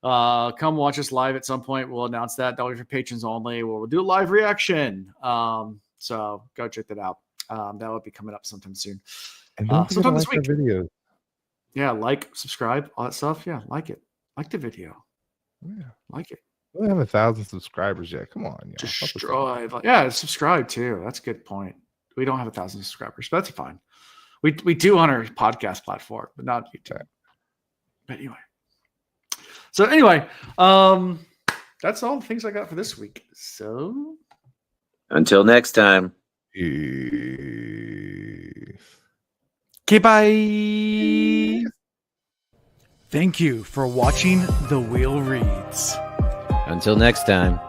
Come watch us live at some point. We'll announce that. That'll be for patrons only. We'll do a live reaction. So go check that out. That will be coming up sometime soon. And don't sometime this like week. Videos. Yeah, like, subscribe, all that stuff. Yeah, like it. Like the video. Yeah. Like it. We don't have 1,000 subscribers yet. Come on, y'all. Destroy. Yeah, subscribe too. That's a good point. We don't have 1,000 subscribers, but that's fine. We do on our podcast platform, but not YouTube. But anyway. So anyway, that's all the things I got for this week. So until next time. Okay, bye. Thank you for watching The Wheel Reads. Until next time.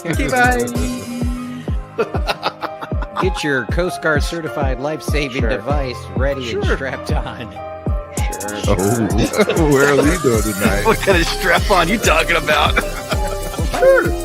Okay, bye. Get your Coast Guard certified life-saving device ready and strapped on. Oh, where are we doing tonight? What kind of strap on you talking about? Sure.